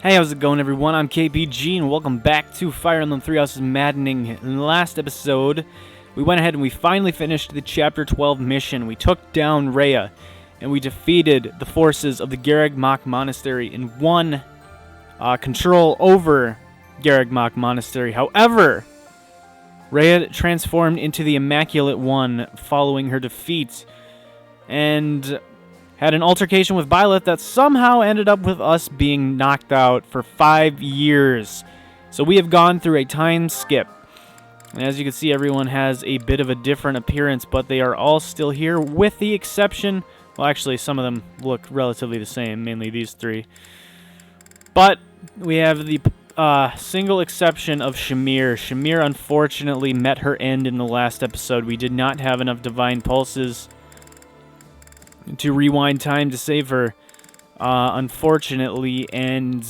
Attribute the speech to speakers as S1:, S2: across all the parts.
S1: Hey, how's it going, everyone? I'm KPG, and welcome back to Fire Emblem Three Houses Maddening. In the last episode, we went ahead and we finally finished the Chapter 12 mission. We took down Rhea, and we defeated the forces of the Garreg Mach Monastery and won control over Garreg Mach Monastery. However, Rhea transformed into the Immaculate One following her defeat, and had an altercation with Byleth that somehow ended up with us being knocked out for 5 years. So we have gone through a time skip. And as you can see, everyone has a bit of a different appearance, but they are all still here with the exception... Well, actually, some of them look relatively the same, mainly these three. But we have the single exception of Shamir. Shamir, unfortunately, met her end in the last episode. We did not have enough Divine Pulses to rewind time to save her, unfortunately, and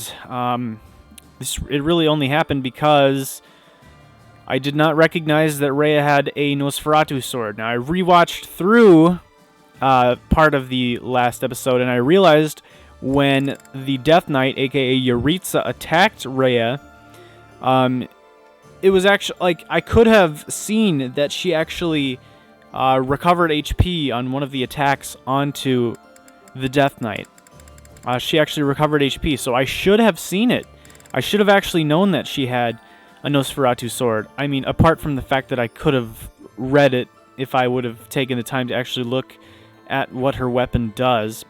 S1: it really only happened because I did not recognize that Rhea had a Nosferatu sword. Now, I rewatched through part of the last episode, and I realized when the Death Knight, aka Yuritsa, attacked Rhea, it was actually, like, I could have seen that she actually recovered HP on one of the attacks onto the Death Knight. She actually recovered HP, so I should have seen it. I should have actually known that she had a Nosferatu sword. I mean, apart from the fact that I could have read it if I would have taken the time to actually look at what her weapon does.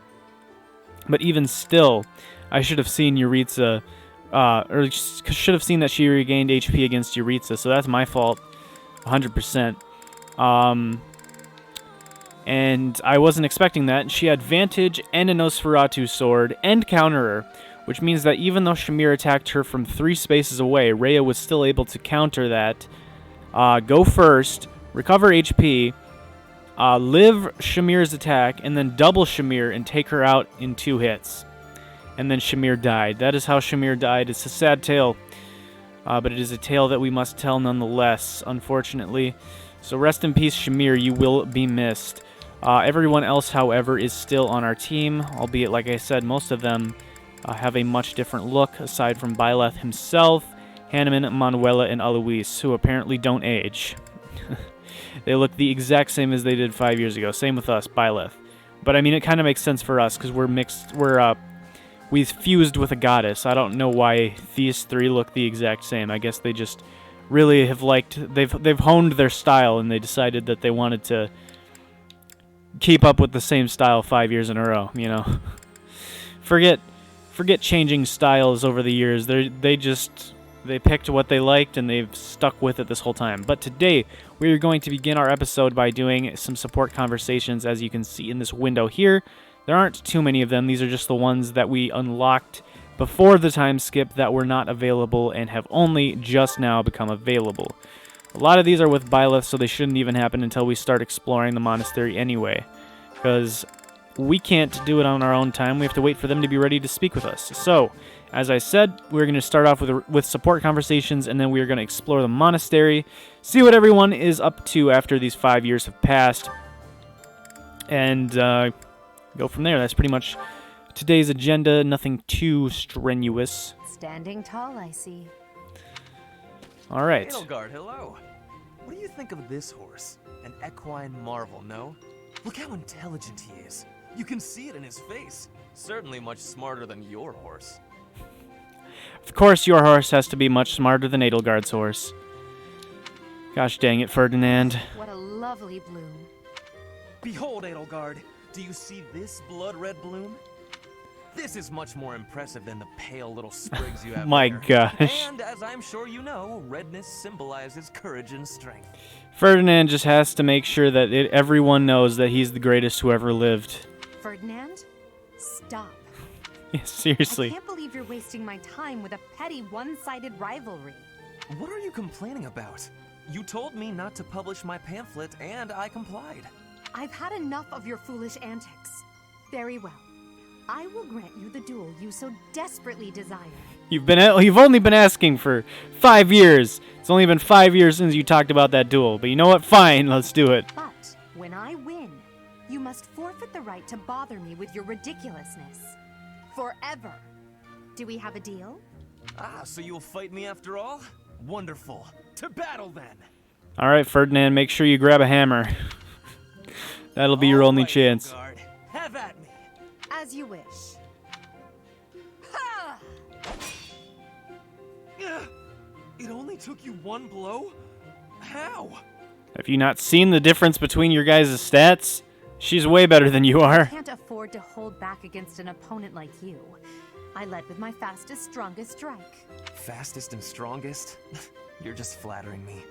S1: But even still, I should have seen Yuritsa, or should have seen that she regained HP against Yuritsa, so that's my fault, 100%. And I wasn't expecting that. She had Vantage and a Nosferatu sword and Counterer, which means that even though Shamir attacked her from 3 spaces away, Rhea was still able to counter that, go first, recover HP, live Shamir's attack, and then double Shamir and take her out in 2 hits. And then Shamir died. That is how Shamir died. It's a sad tale, but it is a tale that we must tell nonetheless, unfortunately. So rest in peace, Shamir. You will be missed. Everyone else, however, is still on our team, albeit, like I said, most of them have a much different look, aside from Byleth himself, Hanneman, Manuela, and Alois, who apparently don't age. They look the exact same as they did 5 years ago. Same with us, Byleth. But, I mean, it kind of makes sense for us, because we've fused with a goddess. I don't know why these 3 look the exact same. I guess they just really have they've honed their style, and they decided that they wanted to keep up with the same style 5 years in a row, you know. Forget changing styles over the years. They picked what they liked and they've stuck with it this whole time. But today we are going to begin our episode by doing some support conversations, as you can see in this window here. There aren't too many of them. These are just the ones that we unlocked before the time skip that were not available and have only just now become available. A lot of these are with Byleth, so they shouldn't even happen until we start exploring the monastery anyway, because we can't do it on our own time. We have to wait for them to be ready to speak with us. So, as I said, we're going to start off with support conversations, and then we are going to explore the monastery, see what everyone is up to after these 5 years have passed, and go from there. That's pretty much today's agenda. Nothing too strenuous.
S2: Standing tall, I see.
S1: All right.
S3: Edelgard, hello. What do you think of this horse? An equine marvel, no? Look how intelligent he is. You can see it in his face. Certainly much smarter than your horse.
S1: Of course your horse has to be much smarter than Edelgard's horse. Gosh dang it, Ferdinand.
S2: What a lovely bloom.
S3: Behold, Edelgard. Do you see this blood-red bloom? This is much more impressive than the pale little sprigs you have
S1: My
S3: there.
S1: gosh.
S3: And as I'm sure you know, redness symbolizes courage and strength.
S1: Ferdinand just has to make sure that everyone knows that he's the greatest who ever lived.
S2: Ferdinand, stop.
S1: Yeah, seriously.
S2: I can't believe you're wasting my time with a petty one-sided rivalry.
S3: What are you complaining about? You told me not to publish my pamphlet, and I complied.
S2: I've had enough of your foolish antics. Very well. I will grant you the duel you so desperately desire.
S1: You've only been asking for 5 years. It's only been 5 years since you talked about that duel. But you know what? Fine, let's do it.
S2: But when I win, you must forfeit the right to bother me with your ridiculousness. Forever. Do we have a deal?
S3: Ah, so you'll fight me after all? Wonderful. To battle then!
S1: Alright, Ferdinand, make sure you grab a hammer. That'll be your only chance.
S3: Edelgard, have at me!
S2: As you wish. Ha!
S3: It only took you one blow? How?
S1: Have you not seen the difference between your guys' stats? She's way better than you
S2: I
S1: are.
S2: can't afford to hold back against an opponent like you. I led with my fastest, strongest strike.
S3: Fastest and strongest? You're just flattering me.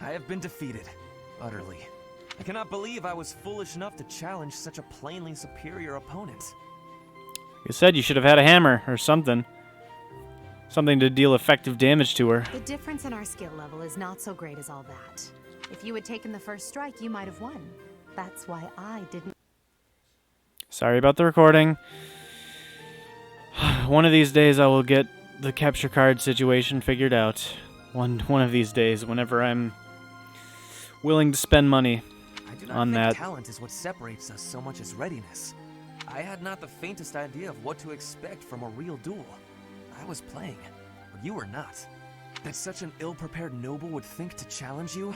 S3: I have been defeated. Utterly. I cannot believe I was foolish enough to challenge such a plainly superior opponent.
S1: You said you should have had a hammer or something. Something to deal effective damage to her.
S2: The difference in our skill level is not so great as all that. If you had taken the first strike, you might have won. That's why I didn't.
S1: Sorry about the recording. One of these days I will get the capture card situation figured out. One of these days, whenever I'm willing to spend money
S3: I do not
S1: on
S3: think
S1: that.
S3: talent is what separates us so much as readiness. I had not the faintest idea of what to expect from a real duel. I was playing, but you were not. That such an ill-prepared noble would think to challenge you?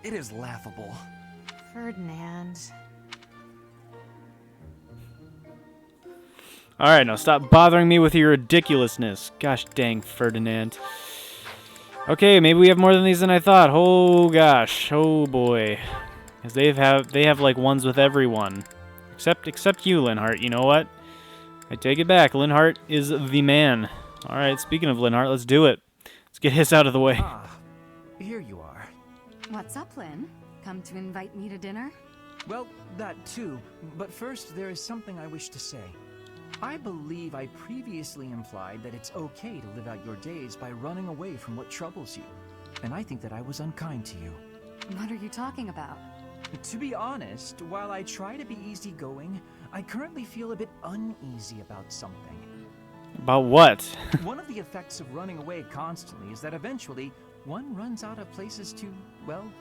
S3: It is laughable.
S2: Ferdinand.
S1: Alright, now stop bothering me with your ridiculousness. Gosh dang, Ferdinand. Okay, maybe we have more than these than I thought. Oh gosh, oh boy. Because they have like ones with everyone. Except you, Linhart. You know what? I take it back. Linhart is the man. Alright, speaking of Linhart, let's do it. Let's get his out of the way.
S4: Ah, here you are.
S2: What's up, Lynn? Come to invite me to dinner?
S4: Well, that too, but first there is something I wish to say. I believe I previously implied that it's okay to live out your days by running away from what troubles you. And I think that I was unkind to you.
S2: What are you talking about?
S4: To be honest, while I try to be easygoing, I currently feel a bit uneasy about something.
S1: About what?
S4: One of the effects of running away constantly is that eventually one runs out of places to, well,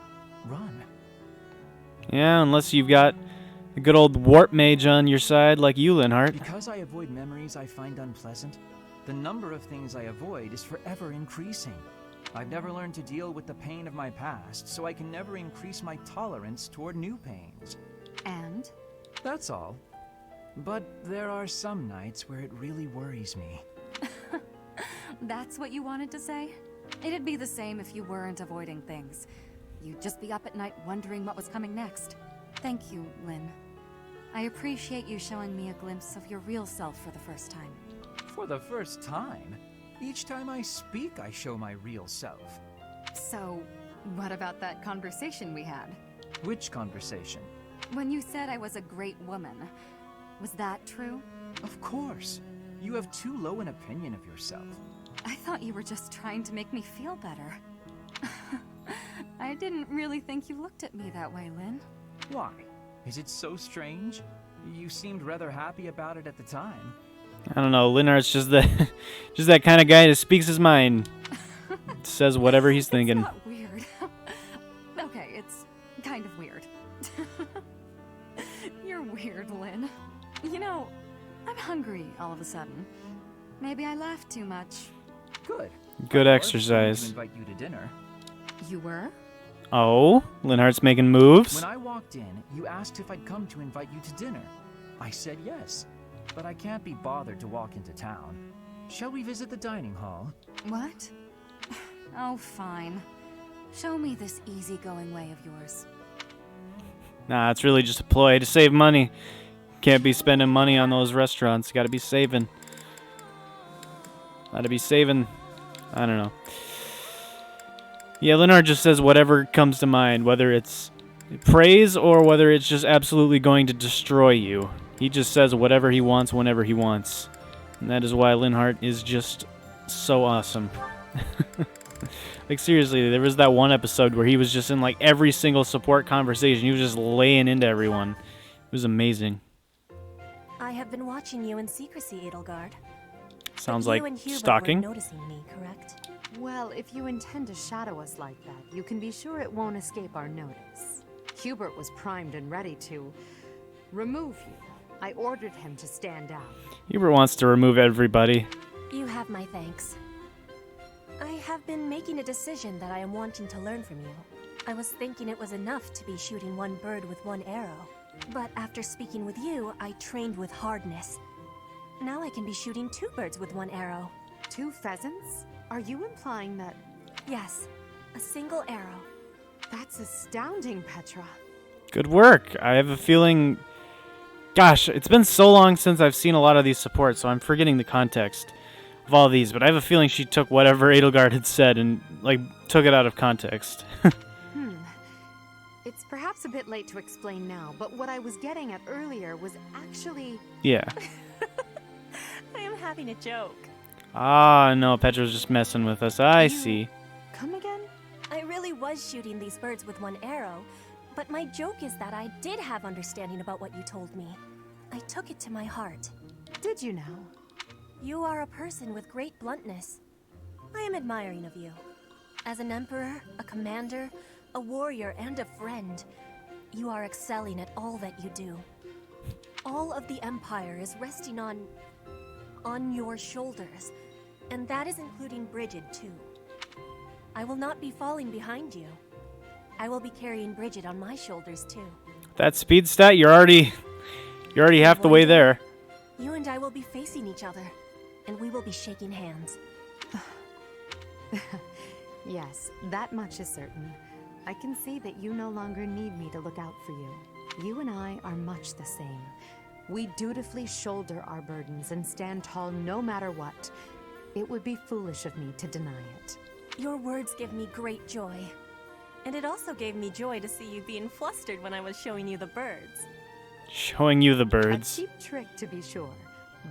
S4: run.
S1: Yeah, unless you've got a good old warp mage on your side like you, Linhart.
S4: Because I avoid memories I find unpleasant, the number of things I avoid is forever increasing. I've never learned to deal with the pain of my past, so I can never increase my tolerance toward new pains.
S2: And?
S4: That's all. But there are some nights where it really worries me.
S5: That's what you wanted to say? It'd be the same if you weren't avoiding things. You'd just be up at night wondering what was coming next. Thank you, Lynn. I appreciate you showing me a glimpse of your real self for the first time.
S4: For the first time? Each time I speak, I show my real self.
S5: So, what about that conversation we had?
S4: Which conversation?
S5: When you said I was a great woman, was that true?
S4: Of course. You have too low an opinion of yourself.
S5: I thought you were just trying to make me feel better. I didn't really think you looked at me that way, Lynn.
S4: Why? Is it so strange? You seemed rather happy about it at the time.
S1: I don't know, Linhart's just that kind of guy that speaks his mind. Says whatever he's thinking.
S5: It's not weird. Okay, it's kind of weird. You're weird, Lynn. You know, I'm hungry all of a sudden. Maybe I laughed too much.
S4: Good.
S1: Good
S4: I was
S1: exercise.
S4: going to invite you to dinner.
S5: You were?
S1: Oh, Linhart's making moves.
S4: When I walked in, you asked if I'd come to invite you to dinner. I said yes, but I can't be bothered to walk into town. Shall we visit the dining hall?
S5: What? Oh, fine. Show me this easygoing way of yours.
S1: Nah, it's really just a ploy to save money. Can't be spending money on those restaurants. Gotta be saving. Gotta be saving. I don't know. Yeah, Linhart just says whatever comes to mind, whether it's praise or whether it's just absolutely going to destroy you. He just says whatever he wants whenever he wants. And that is why Linhart is just so awesome. Like, seriously, there was that one episode where he was just in, like, every single support conversation. He was just laying into everyone. It was amazing.
S6: I have been watching you in secrecy, Edelgard.
S1: Sounds
S6: But
S1: like
S6: you and Hubert
S1: stalking.
S6: weren't noticing me, correct?
S2: Well, if you intend to shadow us like that, you can be sure it won't escape our notice. Hubert was primed and ready to remove you. I ordered him to stand down.
S1: Hubert wants to remove everybody.
S6: You have my thanks. I have been making a decision that I am wanting to learn from you. I was thinking it was enough to be shooting one bird with one arrow. But after speaking with you, I trained with hardness. Now I can be shooting 2 birds with 1 arrow.
S2: 2 pheasants? Are you implying that...
S6: Yes, a single arrow.
S2: That's astounding, Petra.
S1: Good work. I have a feeling... Gosh, it's been so long since I've seen a lot of these supports, so I'm forgetting the context of all these, but I have a feeling she took whatever Edelgard had said and, like, took it out of context.
S2: It's perhaps a bit late to explain now, but what I was getting at earlier was actually...
S1: Yeah.
S6: I am having a joke.
S1: Ah, no, Petra's just messing with us. I see.
S2: Come again?
S6: I really was shooting these birds with 1 arrow, but my joke is that I did have understanding about what you told me. I took it to my heart.
S2: Did you now?
S6: You are a person with great bluntness. I am admiring of you. As an emperor, a commander, a warrior, and a friend, you are excelling at all that you do. All of the Empire is resting on your shoulders, and that is including Bridget too. I will not be falling behind you. I will be carrying Bridget on my shoulders too.
S1: That speed stat, you're already half the way there.
S6: You and I will be facing each other, and we will be shaking hands.
S2: Yes, that much is certain. I can see that you no longer need me to look out for you. You and I are much the same. We dutifully shoulder our burdens and stand tall no matter what. It would be foolish of me to deny it.
S6: Your words give me great joy. And it also gave me joy to see you being flustered when I was showing you the birds.
S1: Showing you the
S2: A
S1: birds.
S2: cheap trick to be sure,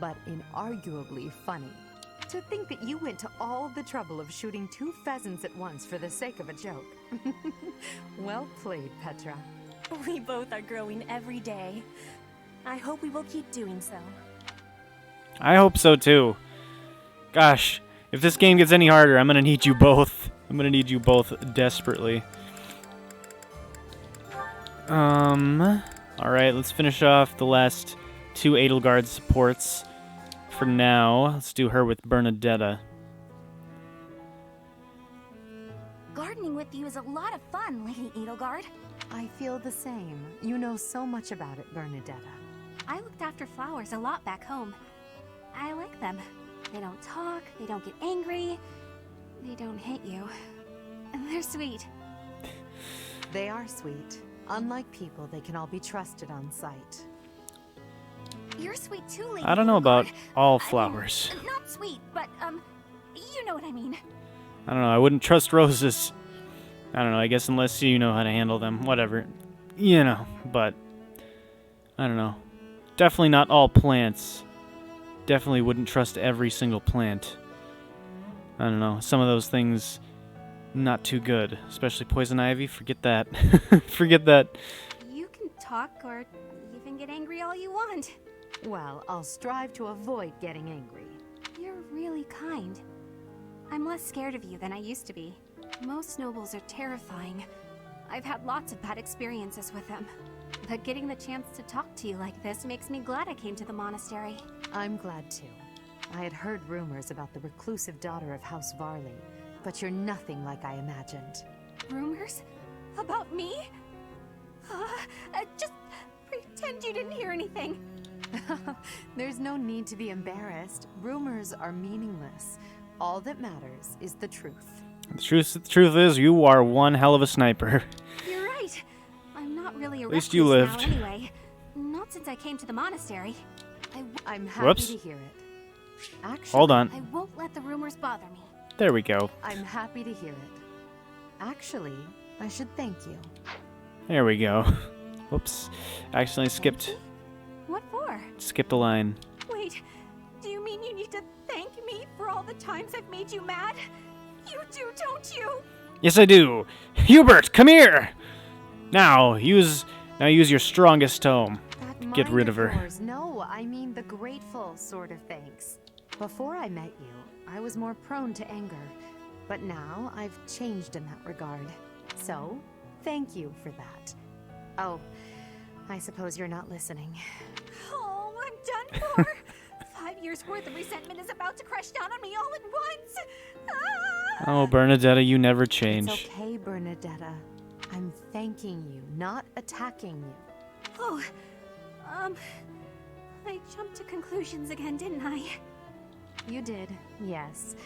S2: but inarguably funny. To think that you went to all the trouble of shooting 2 pheasants at once for the sake of a joke. Well played, Petra.
S6: We both are growing every day. I hope we will keep doing so.
S1: I hope so too. Gosh, if this game gets any harder, I'm gonna need you both. I'm gonna need you both desperately. Alright, let's finish off the last 2 Edelgard supports. For now, let's do her with Bernadetta.
S5: Gardening with you is a lot of fun, Lady Edelgard.
S2: I feel the same. You know so much about it, Bernadetta.
S5: I looked after flowers a lot back home. I like them. They don't talk, they don't get angry, they don't hit you. And they're sweet.
S2: They are sweet. Unlike people, they can all be trusted on sight.
S5: You're sweet too, Lady
S1: I don't know about
S5: Edelgard.
S1: all
S5: I mean,
S1: flowers.
S5: not sweet, but, you know what I mean.
S1: I don't know, I wouldn't trust roses. I don't know, I guess unless you know how to handle them. Whatever. You know, but... I don't know. Definitely not all plants. Definitely wouldn't trust every single plant. I don't know, some of those things... not too good. Especially poison ivy, forget that. Forget that.
S5: You can talk or even get angry all you want.
S2: Well, I'll strive to avoid getting angry.
S5: You're really kind. I'm less scared of you than I used to be. Most nobles are terrifying. I've had lots of bad experiences with them. But getting the chance to talk to you like this makes me glad I came to the monastery.
S2: I'm glad too. I had heard rumors about the reclusive daughter of House Varley, but you're nothing like I imagined.
S5: Rumors? About me? Just pretend you didn't hear anything.
S2: There's no need to be embarrassed. Rumors are meaningless. All that matters is the truth.
S1: The truth is, you are one hell of a sniper.
S5: You're right. I'm not really a
S1: At least you
S5: recluse
S1: lived.
S5: now anyway. Not since I came to the monastery.
S2: I'm happy
S1: Whoops.
S2: to hear it. Actually,
S1: Hold on.
S5: I won't let the rumors bother me.
S1: There we go.
S2: I'm happy to hear it. Actually, I should thank you.
S1: There we go. Whoops. Accidentally skipped
S5: What for?
S1: a line.
S5: Wait, do you mean you need to thank me for all the times I've made you mad? You do, don't you?
S1: Yes, I do. Hubert, come here. Now use your strongest tome.
S2: That
S1: Get rid of her.
S2: yours. No, I mean the grateful sort of thanks. Before I met you, I was more prone to anger, but now I've changed in that regard. So, thank you for that. Oh, I suppose you're not listening.
S5: Oh, I'm done for. 5 years' worth of resentment is about to crash down on me all at once. Ah!
S1: Oh, Bernadetta, you never change.
S2: It's okay, Bernadetta. I'm thanking you, not attacking you.
S6: Oh, I jumped to conclusions again, didn't I?
S2: You did, yes.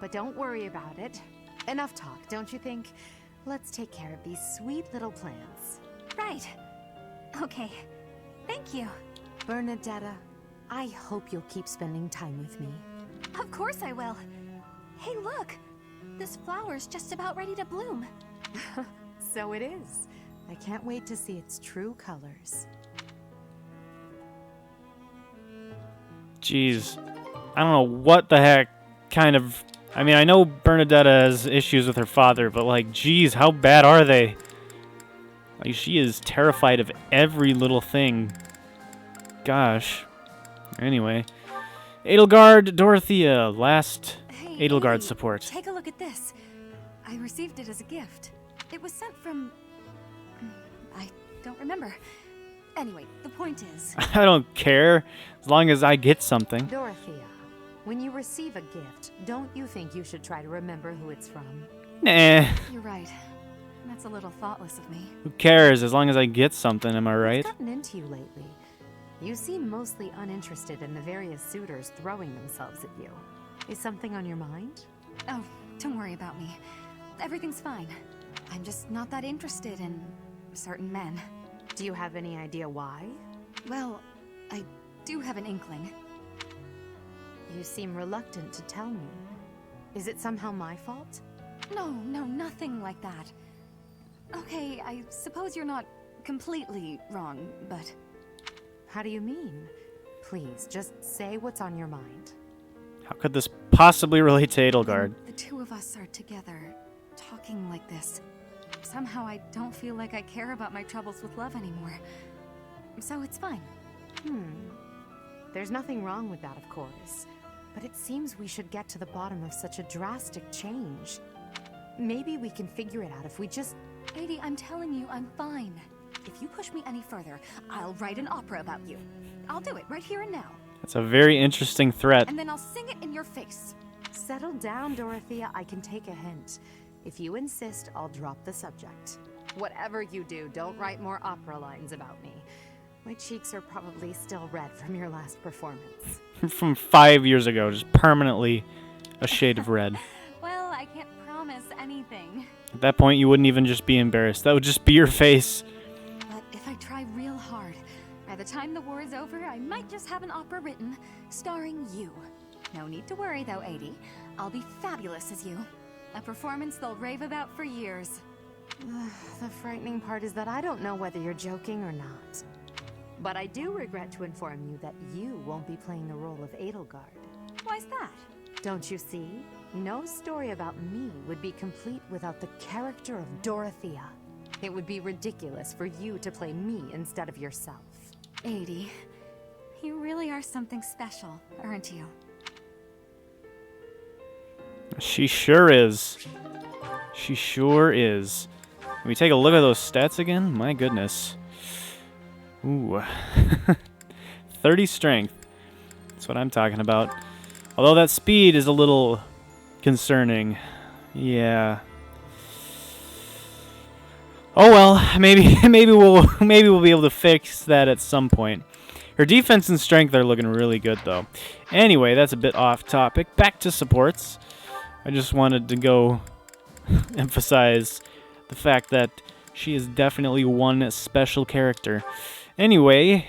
S2: But don't worry about it. Enough talk, don't you think? Let's take care of these sweet little plants.
S6: Right. Okay. Thank you.
S2: Bernadetta, I hope you'll keep spending time with me.
S6: Of course I will. Hey, look! This flower's just about ready to bloom.
S2: So it is. I can't wait to see its true colors.
S1: Jeez. I don't know what the heck kind of... I mean, I know Bernadetta has issues with her father, but like, geez, how bad are they? Like, she is terrified of every little thing. Gosh. Anyway. Edelgard, Dorothea, last
S5: Hey,
S1: Edelgard
S5: Edie,
S1: Support.
S5: Take a look at this. I received it as a gift. It was sent from... I don't remember. Anyway, the point is...
S1: I don't care, as long as I get something.
S2: Dorothea, when you receive a gift, don't you think you should try to remember who it's from?
S1: Nah,
S5: You're right. That's a little thoughtless of me.
S1: who cares, as long as I get something, am I right?
S2: What's gotten into you lately? You seem mostly uninterested in the various suitors throwing themselves at you. Is something on your mind?
S5: Oh, don't worry about me. Everything's fine. I'm just not that interested in certain men.
S2: Do you have any idea why?
S5: Well, I do have an inkling.
S2: You seem reluctant to tell me. Is it somehow my fault?
S5: No, nothing like that. Okay, I suppose you're not completely wrong, but...
S2: How do you mean? Please, just say what's on your mind.
S1: How could this possibly relate to Edelgard?
S5: When the two of us are together, talking like this, somehow I don't feel like I care about my troubles with love anymore. So it's fine.
S2: There's nothing wrong with that, of course. But it seems we should get to the bottom of such a drastic change. Maybe we can figure it out if we just...
S5: Lady, I'm telling you, I'm fine. If you push me any further, I'll write an opera about you. I'll do it right here and now.
S1: That's a very interesting threat.
S5: And then I'll sing it in your face.
S2: Settle down, Dorothea. I can take a hint. If you insist, I'll drop the subject. Whatever you do, don't write more opera lines about me. My cheeks are probably still red from your last performance.
S1: From 5 years ago, just permanently a shade of red.
S5: Well, I can't promise anything.
S1: At that point, you wouldn't even just be embarrassed. That would just be your face.
S5: But if I try real hard, by the time the war is over, I might just have an opera written, starring you. No need to worry, though, Adie. I'll be fabulous as you. A performance they'll rave about for years.
S2: The frightening part is that I don't know whether you're joking or not. But I do regret to inform you that you won't be playing the role of Edelgard.
S5: Why's that?
S2: Don't you see? No story about me would be complete without the character of Dorothea. It would be ridiculous for you to play me instead of yourself.
S5: Adie, you really are something special, aren't you?
S1: She sure is. She sure is. Can we take a look at those stats again? My goodness. Ooh. 30 strength. That's what I'm talking about. Although that speed is a little concerning. Yeah. Oh well, maybe we'll be able to fix that at some point. Her defense and strength are looking really good though. Anyway, that's a bit off topic. Back to supports. I just wanted to go emphasize the fact that she is definitely one special character. Anyway,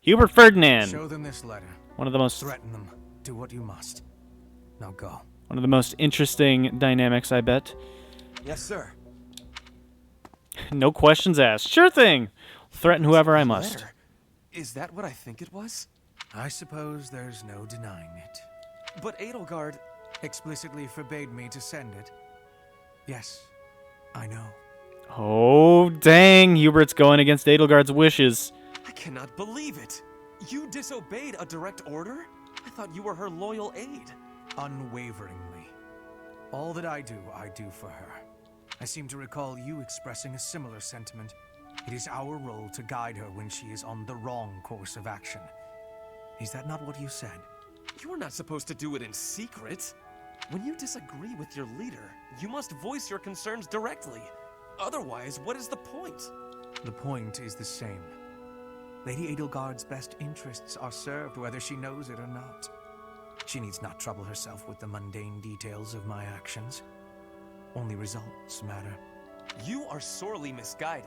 S1: Hubert Ferdinand.
S7: Show them this letter.
S1: One of the most
S7: Threaten them. Do what you must. Now go.
S1: One of the most interesting dynamics, I bet.
S3: Yes, sir.
S1: No questions asked. Sure thing. Threaten whoever I must.
S3: Letter. Is that what I think it was?
S7: I suppose there's no denying it.
S3: But Edelgard...
S7: Explicitly forbade me to send it. Yes, I know.
S1: Oh, dang. Hubert's going against Edelgard's wishes.
S3: I cannot believe it. You disobeyed a direct order? I thought you were her loyal aide.
S7: Unwaveringly. All that I do for her. I seem to recall you expressing a similar sentiment. It is our role to guide her when she is on the wrong course of action. Is that not what you said?
S3: You're not supposed to do it in secret. When you disagree with your leader, you must voice your concerns directly. Otherwise, what is the point?
S7: The point is the same. Lady Edelgard's best interests are served whether she knows it or not. She needs not trouble herself with the mundane details of my actions. Only results matter.
S3: You are sorely misguided.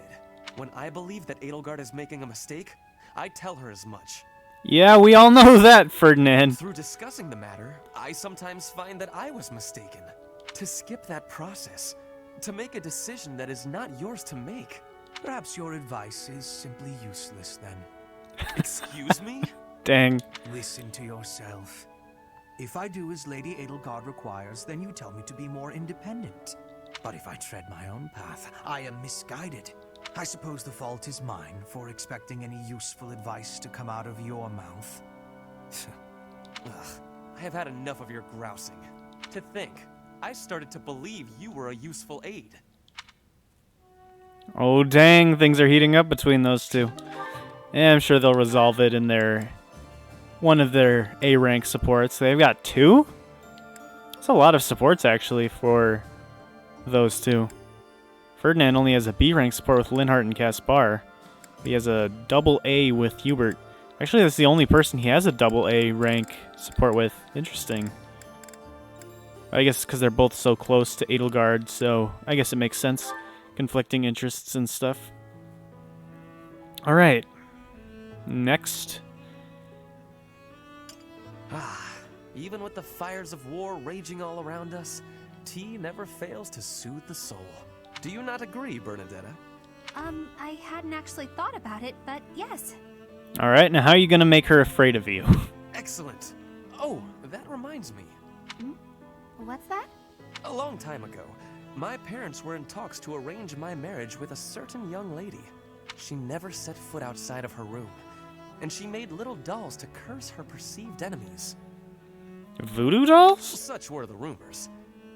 S3: When I believe that Edelgard is making a mistake, I tell her as much.
S1: Yeah, we all know that, Ferdinand.
S3: Through discussing the matter, I sometimes find that I was mistaken. To skip that process, to make a decision that is not yours to make.
S7: Perhaps your advice is simply useless then.
S3: Excuse me?
S1: Dang.
S7: Listen to yourself. If I do as Lady Edelgard requires, then you tell me to be more independent. But if I tread my own path, I am misguided. I suppose the fault is mine for expecting any useful advice to come out of your mouth.
S3: Ugh, I have had enough of your grousing. To think, I started to believe you were a useful aid.
S1: Oh, dang. Things are heating up between those two. Yeah, I'm sure they'll resolve it in one of their A-rank supports. They've got 2? That's a lot of supports, actually, for those two. Ferdinand only has a B-rank support with Linhardt and Caspar. He has a double A with Hubert. Actually, that's the only person he has a double A rank support with. Interesting. I guess because they're both so close to Edelgard, so I guess it makes sense. Conflicting interests and stuff. Alright. Next.
S3: Even with the fires of war raging all around us, tea never fails to soothe the soul. Do you not agree, Bernadetta?
S6: I hadn't actually thought about it, but yes.
S1: Alright, now how are you going to make her afraid of you?
S3: Excellent. Oh, that reminds me.
S6: What's that?
S3: A long time ago, my parents were in talks to arrange my marriage with a certain young lady. She never set foot outside of her room, and she made little dolls to curse her perceived enemies.
S1: Voodoo dolls?
S3: Such were the rumors.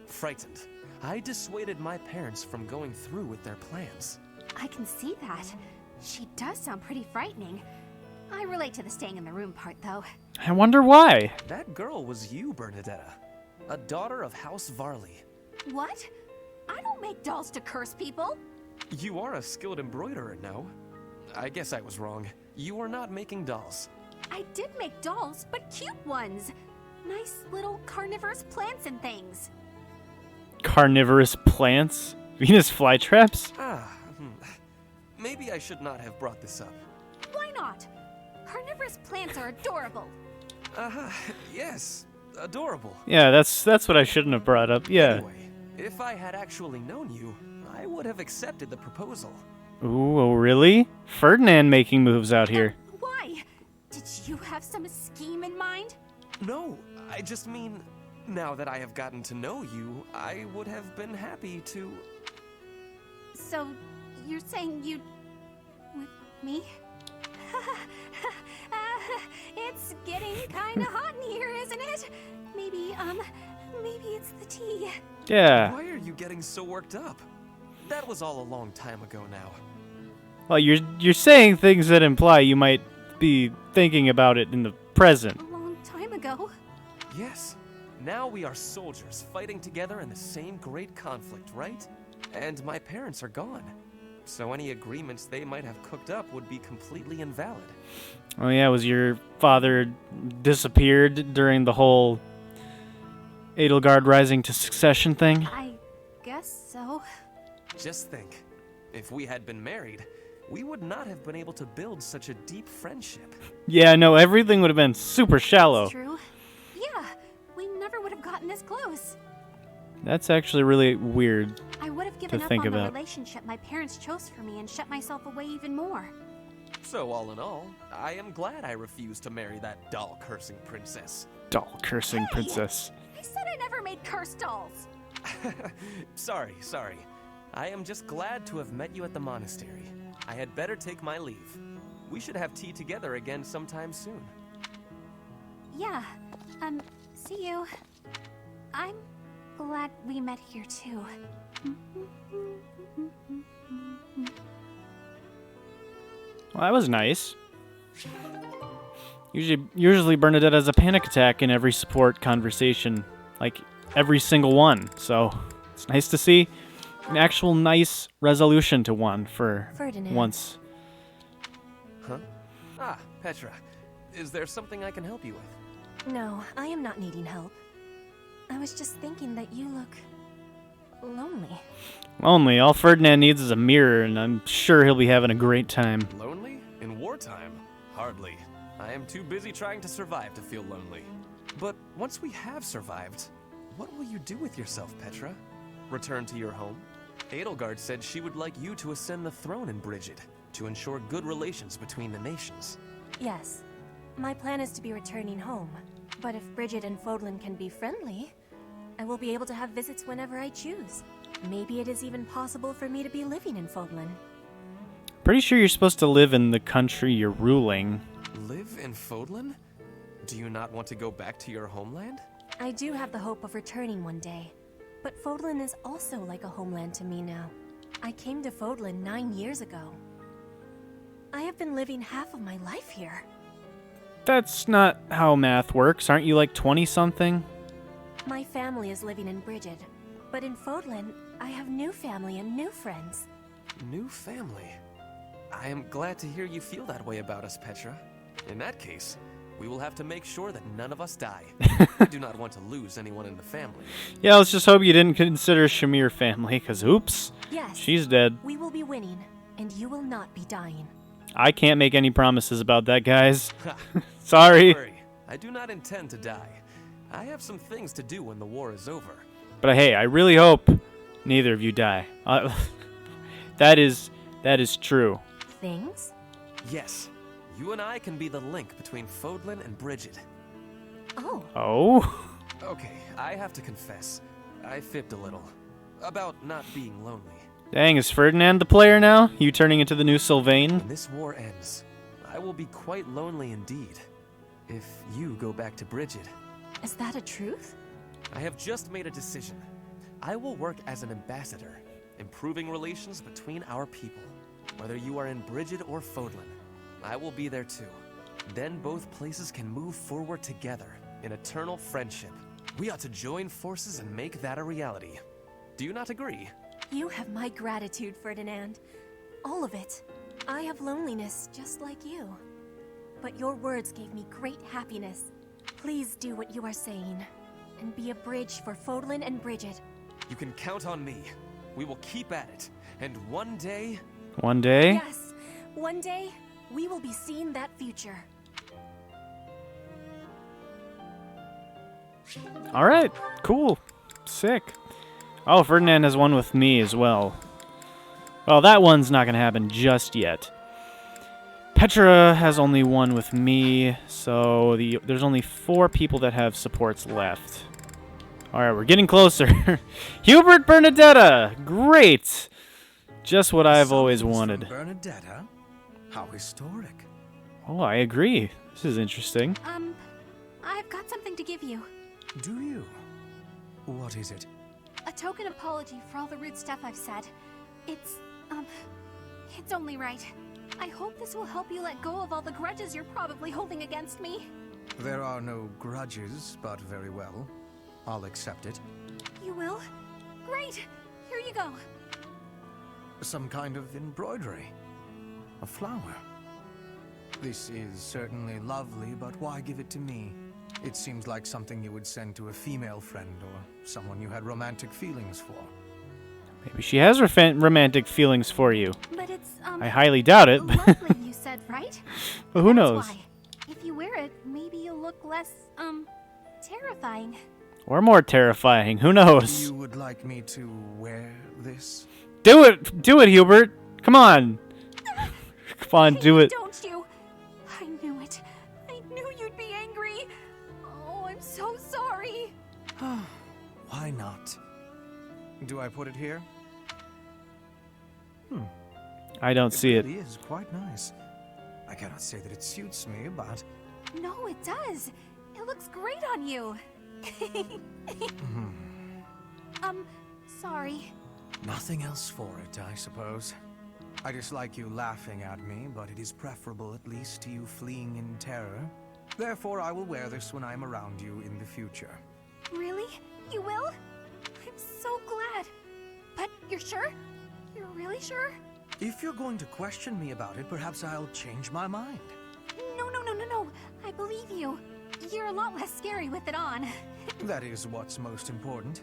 S3: Frightened, I dissuaded my parents from going through with their plans.
S6: I can see that. She does sound pretty frightening. I relate to the staying in the room part, though.
S1: I wonder why.
S3: That girl was you, Bernadetta, a daughter of House Varley.
S6: What? I don't make dolls to curse people.
S3: You are a skilled embroiderer, no? I guess I was wrong. You are not making dolls.
S6: I did make dolls, but cute ones. Nice little carnivorous plants and things.
S1: Carnivorous plants? Venus flytraps?
S3: Maybe I should not have brought this up.
S6: Why not? Carnivorous plants are adorable.
S3: Yes, adorable.
S1: Yeah, that's what I shouldn't have brought up. Yeah.
S3: Anyway, if I had actually known you, I would have accepted the proposal.
S1: Ooh, oh, really? Ferdinand making moves out here.
S6: Why? Did you have some scheme in mind?
S3: No, I just mean, now that I have gotten to know you, I would have been happy to...
S6: So, you're saying you'd... with me? It's getting kinda hot in here, isn't it? Maybe it's the tea.
S1: Yeah.
S3: Why are you getting so worked up? That was all a long time ago now.
S1: Well, you're saying things that imply you might be thinking about it in the present.
S6: A long time ago.
S3: Yes. Now we are soldiers fighting together in the same great conflict, right? And my parents are gone. So any agreements they might have cooked up would be completely invalid.
S1: Oh yeah, was your father disappeared during the whole Edelgard rising to succession thing?
S6: I guess so.
S3: Just think, if we had been married, we would not have been able to build such a deep friendship.
S1: Yeah, no, everything would have been super shallow.
S6: That's true. Yeah, we never would have gotten this close.
S1: That's actually really weird.
S6: I would have given up
S1: think
S6: on the
S1: about.
S6: relationship my parents chose for me and shut myself away even more.
S3: So all in all, I am glad I refused to marry that doll-cursing princess.
S1: Doll-cursing princess.
S6: I said I never made cursed dolls.
S3: Sorry. I am just glad to have met you at the monastery. I had better take my leave. We should have tea together again sometime soon.
S6: Yeah, see you. I'm glad we met here too.
S1: Well, that was nice. Usually Bernadetta has a panic attack in every support conversation, like every single one. So it's nice to see an actual nice resolution to one for
S6: Ferdinand.
S1: once.
S3: Huh? Ah, Petra. Is there something I can help you with?
S6: No, I am not needing help. I was just thinking that you look lonely.
S1: Lonely. All Ferdinand needs is a mirror, and I'm sure he'll be having a great time.
S3: Lonely? In wartime? Hardly. I am too busy trying to survive to feel lonely. But once we have survived, what will you do with yourself, Petra? Return to your home? Edelgard said she would like you to ascend the throne in Bridget, to ensure good relations between the nations.
S6: Yes. My plan is to be returning home. But if Bridget and Fodlan can be friendly, I will be able to have visits whenever I choose. Maybe it is even possible for me to be living in Fodlan.
S1: Pretty sure you're supposed to live in the country you're ruling.
S3: Live in Fodlan? Do you not want to go back to your homeland?
S6: I do have the hope of returning one day. But Fodlan is also like a homeland to me now. I came to Fodlan 9 years ago. I have been living half of my life here.
S1: That's not how math works. Aren't you like 20-something?
S6: My family is living in Bridget, but in Fodlan, I have new family and new friends.
S3: New family? I am glad to hear you feel that way about us, Petra. In that case, we will have to make sure that none of us die. I do not want to lose anyone in the family.
S1: Yeah, let's just hope you didn't consider Shamir family, because oops,
S6: Yes,
S1: she's dead.
S6: we will be winning, and you will not be dying.
S1: I can't make any promises about that, guys.
S3: Ha,
S1: Sorry.
S3: don't worry. I do not intend to die. I have some things to do when the war is over.
S1: But hey, I really hope neither of you die. That is true.
S6: Things?
S3: Yes, you and I can be the link between Fodlan and Bridget.
S6: Oh,
S1: Oh?
S3: Okay, I have to confess, I fibbed a little about not being lonely.
S1: Dang, is Ferdinand the player now? You turning into the new Sylvain?
S3: When this war ends, I will be quite lonely indeed. If you go back to Bridget.
S6: is that a truth?
S3: I have just made a decision. I will work as an ambassador, improving relations between our people. Whether you are in Bridget or Fodlan, I will be there too. Then both places can move forward together in eternal friendship. We ought to join forces and make that a reality. Do you not agree?
S6: You have my gratitude, Ferdinand. All of it. I have loneliness just like you. But your words gave me great happiness. Please do what you are saying, and be a bridge for Fodlan and Bridget.
S3: You can count on me. We will keep at it, and one day...
S1: One day?
S6: Yes, one day, we will be seeing that future.
S1: Alright, cool. Sick. Oh, Ferdinand has one with me as well. Well, that one's not going to happen just yet. Petra has only one with me, so there's only 4 people that have supports left. Alright, we're getting closer. Hubert Bernadetta! Great! Just what I've always
S7: Summons
S1: wanted.
S7: from Bernadetta? How historic.
S1: Oh, I agree. This is interesting.
S5: I've got something to give you.
S7: Do you? What is it?
S5: A token apology for all the rude stuff I've said. It's only right. I hope this will help you let go of all the grudges you're probably holding against me.
S7: There are no grudges, but very well. I'll accept it.
S5: You will? Great! Here you go.
S7: Some kind of embroidery. A flower. This is certainly lovely, but why give it to me? It seems like something you would send to a female friend or someone you had romantic feelings for.
S1: Maybe she has romantic feelings for you.
S5: But it's,
S1: I highly doubt it.
S5: lovely, you said, right?
S1: But who
S5: That's
S1: knows?
S5: why. If you wear it, maybe you'll look less, terrifying.
S1: Or more terrifying. Who knows?
S7: You would like me to wear this?
S1: Do it! Do it, Hubert! Come on! Come on, do it.
S5: Don't you? I knew it. I knew you'd be angry. Oh, I'm so sorry.
S7: Why not? Do I put it here?
S1: I don't see it.
S7: It really is quite nice. I cannot say that it suits me, but...
S5: No, it does. It looks great on you. Sorry.
S7: Nothing else for it, I suppose. I dislike you laughing at me, but it is preferable at least to you fleeing in terror. Therefore, I will wear this when I am around you in the future.
S5: Really? You will? I'm so glad. But you're sure? You're really sure?
S7: If you're going to question me about it, perhaps I'll change my mind.
S5: No. I believe you. You're a lot less scary with it on.
S7: That is what's most important.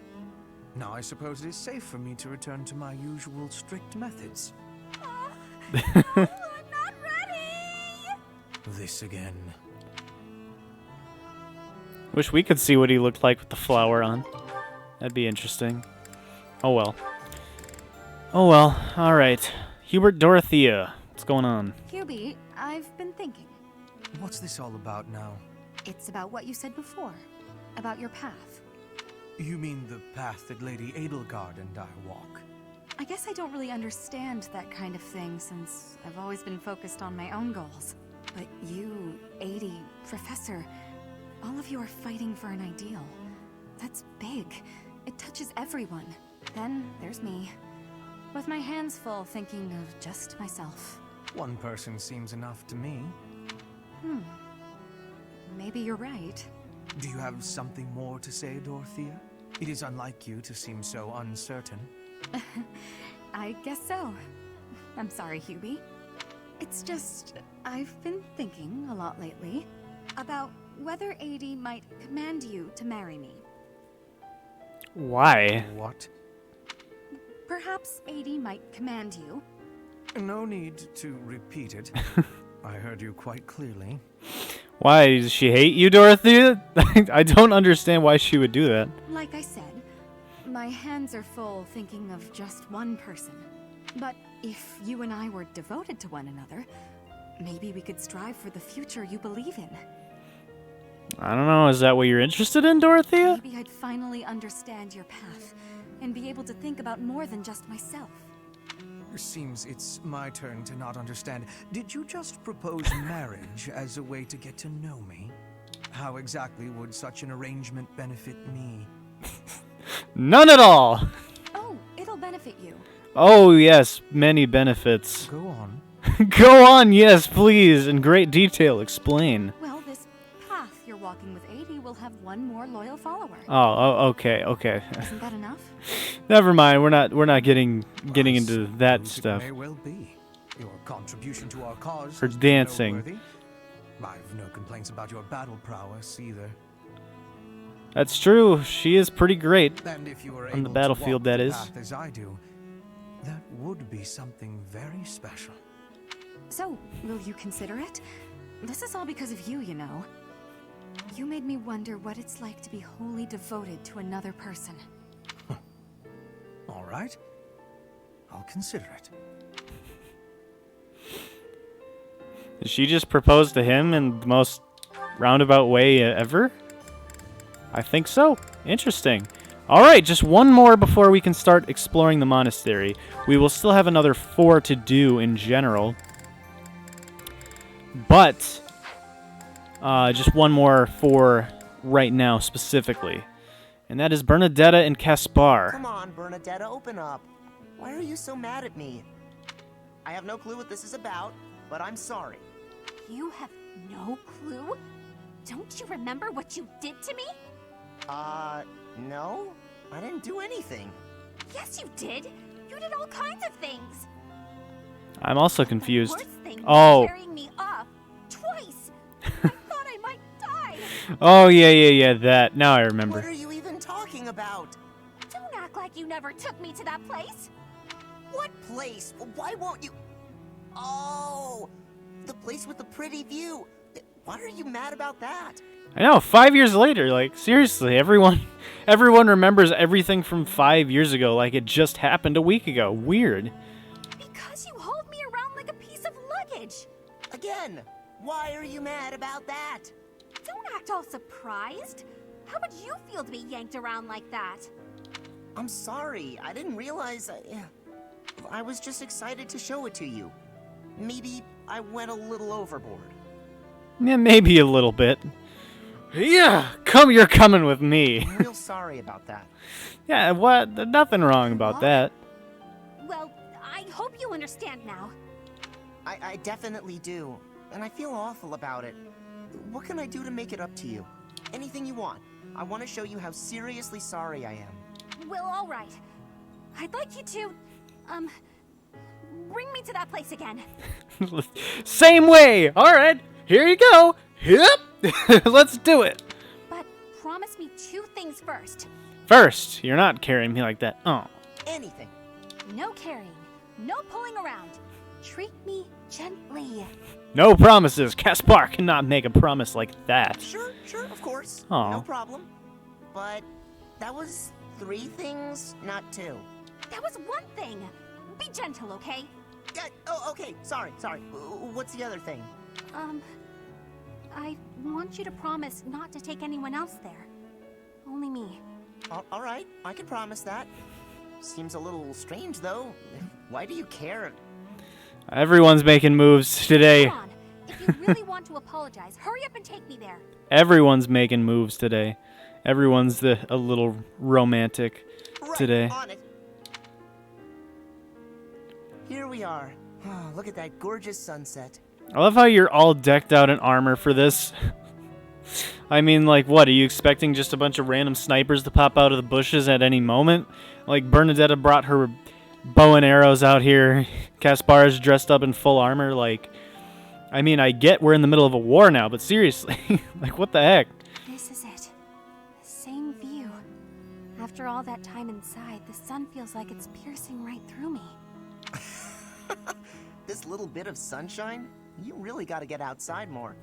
S7: Now I suppose it is safe for me to return to my usual strict methods.
S5: I'm not ready!
S7: This again.
S1: Wish we could see what he looked like with the flower on. That'd be interesting. Oh well. Alright. Hubert, Dorothea. What's going on?
S5: Hubie, I've been thinking.
S7: What's this all about now?
S5: It's about what you said before. About your path.
S7: You mean the path that Lady Edelgard and I walk?
S5: I guess I don't really understand that kind of thing since I've always been focused on my own goals. But you, 80, Professor, all of you are fighting for an ideal. That's big. It touches everyone. Then there's me, with my hands full thinking of just myself.
S7: One person seems enough to me.
S5: Maybe you're right.
S7: Do you have something more to say, Dorothea? It is unlike you to seem so uncertain.
S5: I guess so. I'm sorry, Hubie. It's just, I've been thinking a lot lately about whether 80 might command you to marry me.
S1: Why?
S7: What?
S5: Perhaps 80 might command you.
S7: No need to repeat it. I heard you quite clearly.
S1: Why? Does she hate you, Dorothea? I don't understand why she would do that.
S5: Like I said, my hands are full thinking of just one person. But if you and I were devoted to one another, maybe we could strive for the future you believe in.
S1: I don't know, is that what you're interested in, Dorothea?
S5: Maybe I'd finally understand your path and be able to think about more than just myself.
S7: Seems it's my turn to not understand. Did you just propose marriage as a way to get to know me? How exactly would such an arrangement benefit me?
S1: None at all!
S5: Oh, it'll benefit you.
S1: Oh, yes, many benefits.
S7: Go on.
S1: Go on, yes, please, in great detail, explain.
S5: Well, this path you're walking with 80 will have one more loyal follower.
S1: Oh, okay.
S5: Isn't that enough?
S1: Never mind, we're not getting into that
S7: It
S1: stuff.
S7: may well be. Your contribution to our cause
S1: Her
S7: has been
S1: dancing.
S7: noteworthy. I've no complaints about your battle prowess either.
S1: That's true, she is pretty great.
S7: And if you were
S1: On the
S7: able
S1: battlefield,
S7: to walk
S1: that
S7: the
S1: is.
S7: path as I do, that would be something very special.
S5: So, will you consider it? This is all because of you, you know. You made me wonder what it's like to be wholly devoted to another person.
S7: All right. I'll consider it.
S1: Did she just propose to him in the most roundabout way ever? I think so. Interesting. Alright, just one more before we can start exploring the monastery. We will still have another 4 to do in general. But, just one more for right now specifically. And that is Bernadetta and Caspar.
S8: Come on, Bernadetta, open up. Why are you so mad at me? I have no clue what this is about, but I'm sorry.
S9: You have no clue? Don't you remember what you did to me?
S8: No? I didn't do anything.
S9: Yes, you did. You did all kinds of things.
S1: I'm also confused.
S9: The worst thing
S1: Oh.
S9: was carrying me off twice. I thought I might die.
S1: Oh, yeah, that. Now I remember.
S8: What are you even talking about?
S9: Don't act like you never took me to that place.
S8: What place? Why won't you? Oh, the place with the pretty view. Why are you mad about that?
S1: I know, 5 years later, like, seriously, everyone remembers everything from 5 years ago like it just happened a week ago. Weird.
S9: Because you hauled me around like a piece of luggage.
S8: Again, why are you mad about that?
S9: Don't act all surprised. How would you feel to be yanked around like that?
S8: I'm sorry, I didn't realize. I was just excited to show it to you. Maybe I went a little overboard.
S1: Yeah, maybe a little bit. Yeah, you're coming with me.
S8: I'm real sorry about that.
S1: Yeah, what? There's nothing wrong about that.
S9: Well, I hope you understand now.
S8: I definitely do, and I feel awful about it. What can I do to make it up to you? Anything you want. I want to show you how seriously sorry I am.
S9: Well, all right. I'd like you to, bring me to that place again.
S1: Same way! Alright, here you go! Yep! Let's do it!
S9: But promise me 2 things first.
S1: First, you're not carrying me like that. Oh.
S8: Anything.
S9: No carrying, no pulling around. Treat me gently.
S1: No promises. Caspar cannot make a promise like that.
S8: Sure, of course.
S1: Aw.
S8: No problem. But that was 3 things, not 2.
S9: That was 1 thing. Be gentle, okay?
S8: Okay, sorry. What's the other thing?
S9: I want you to promise not to take anyone else there. Only me.
S8: All right, I can promise that. Seems a little strange, though. Why do you care?
S1: Everyone's making moves today.
S9: Come on. If you really want to apologize, hurry up and take me there.
S1: Everyone's making moves today. Everyone's a little romantic
S8: Right,
S1: today.
S8: on it. Here we are. Oh, look at that gorgeous sunset.
S1: I love how you're all decked out in armor for this. I mean, like, what? Are you expecting just a bunch of random snipers to pop out of the bushes at any moment? Like, Bernadetta brought her bow and arrows out here. Caspar is dressed up in full armor. Like, I mean, I get we're in the middle of a war now, but seriously, like, what the heck?
S9: This is it. The same view. After all that time inside, the sun feels like it's piercing right through me.
S8: This little bit of sunshine? You really gotta get outside more.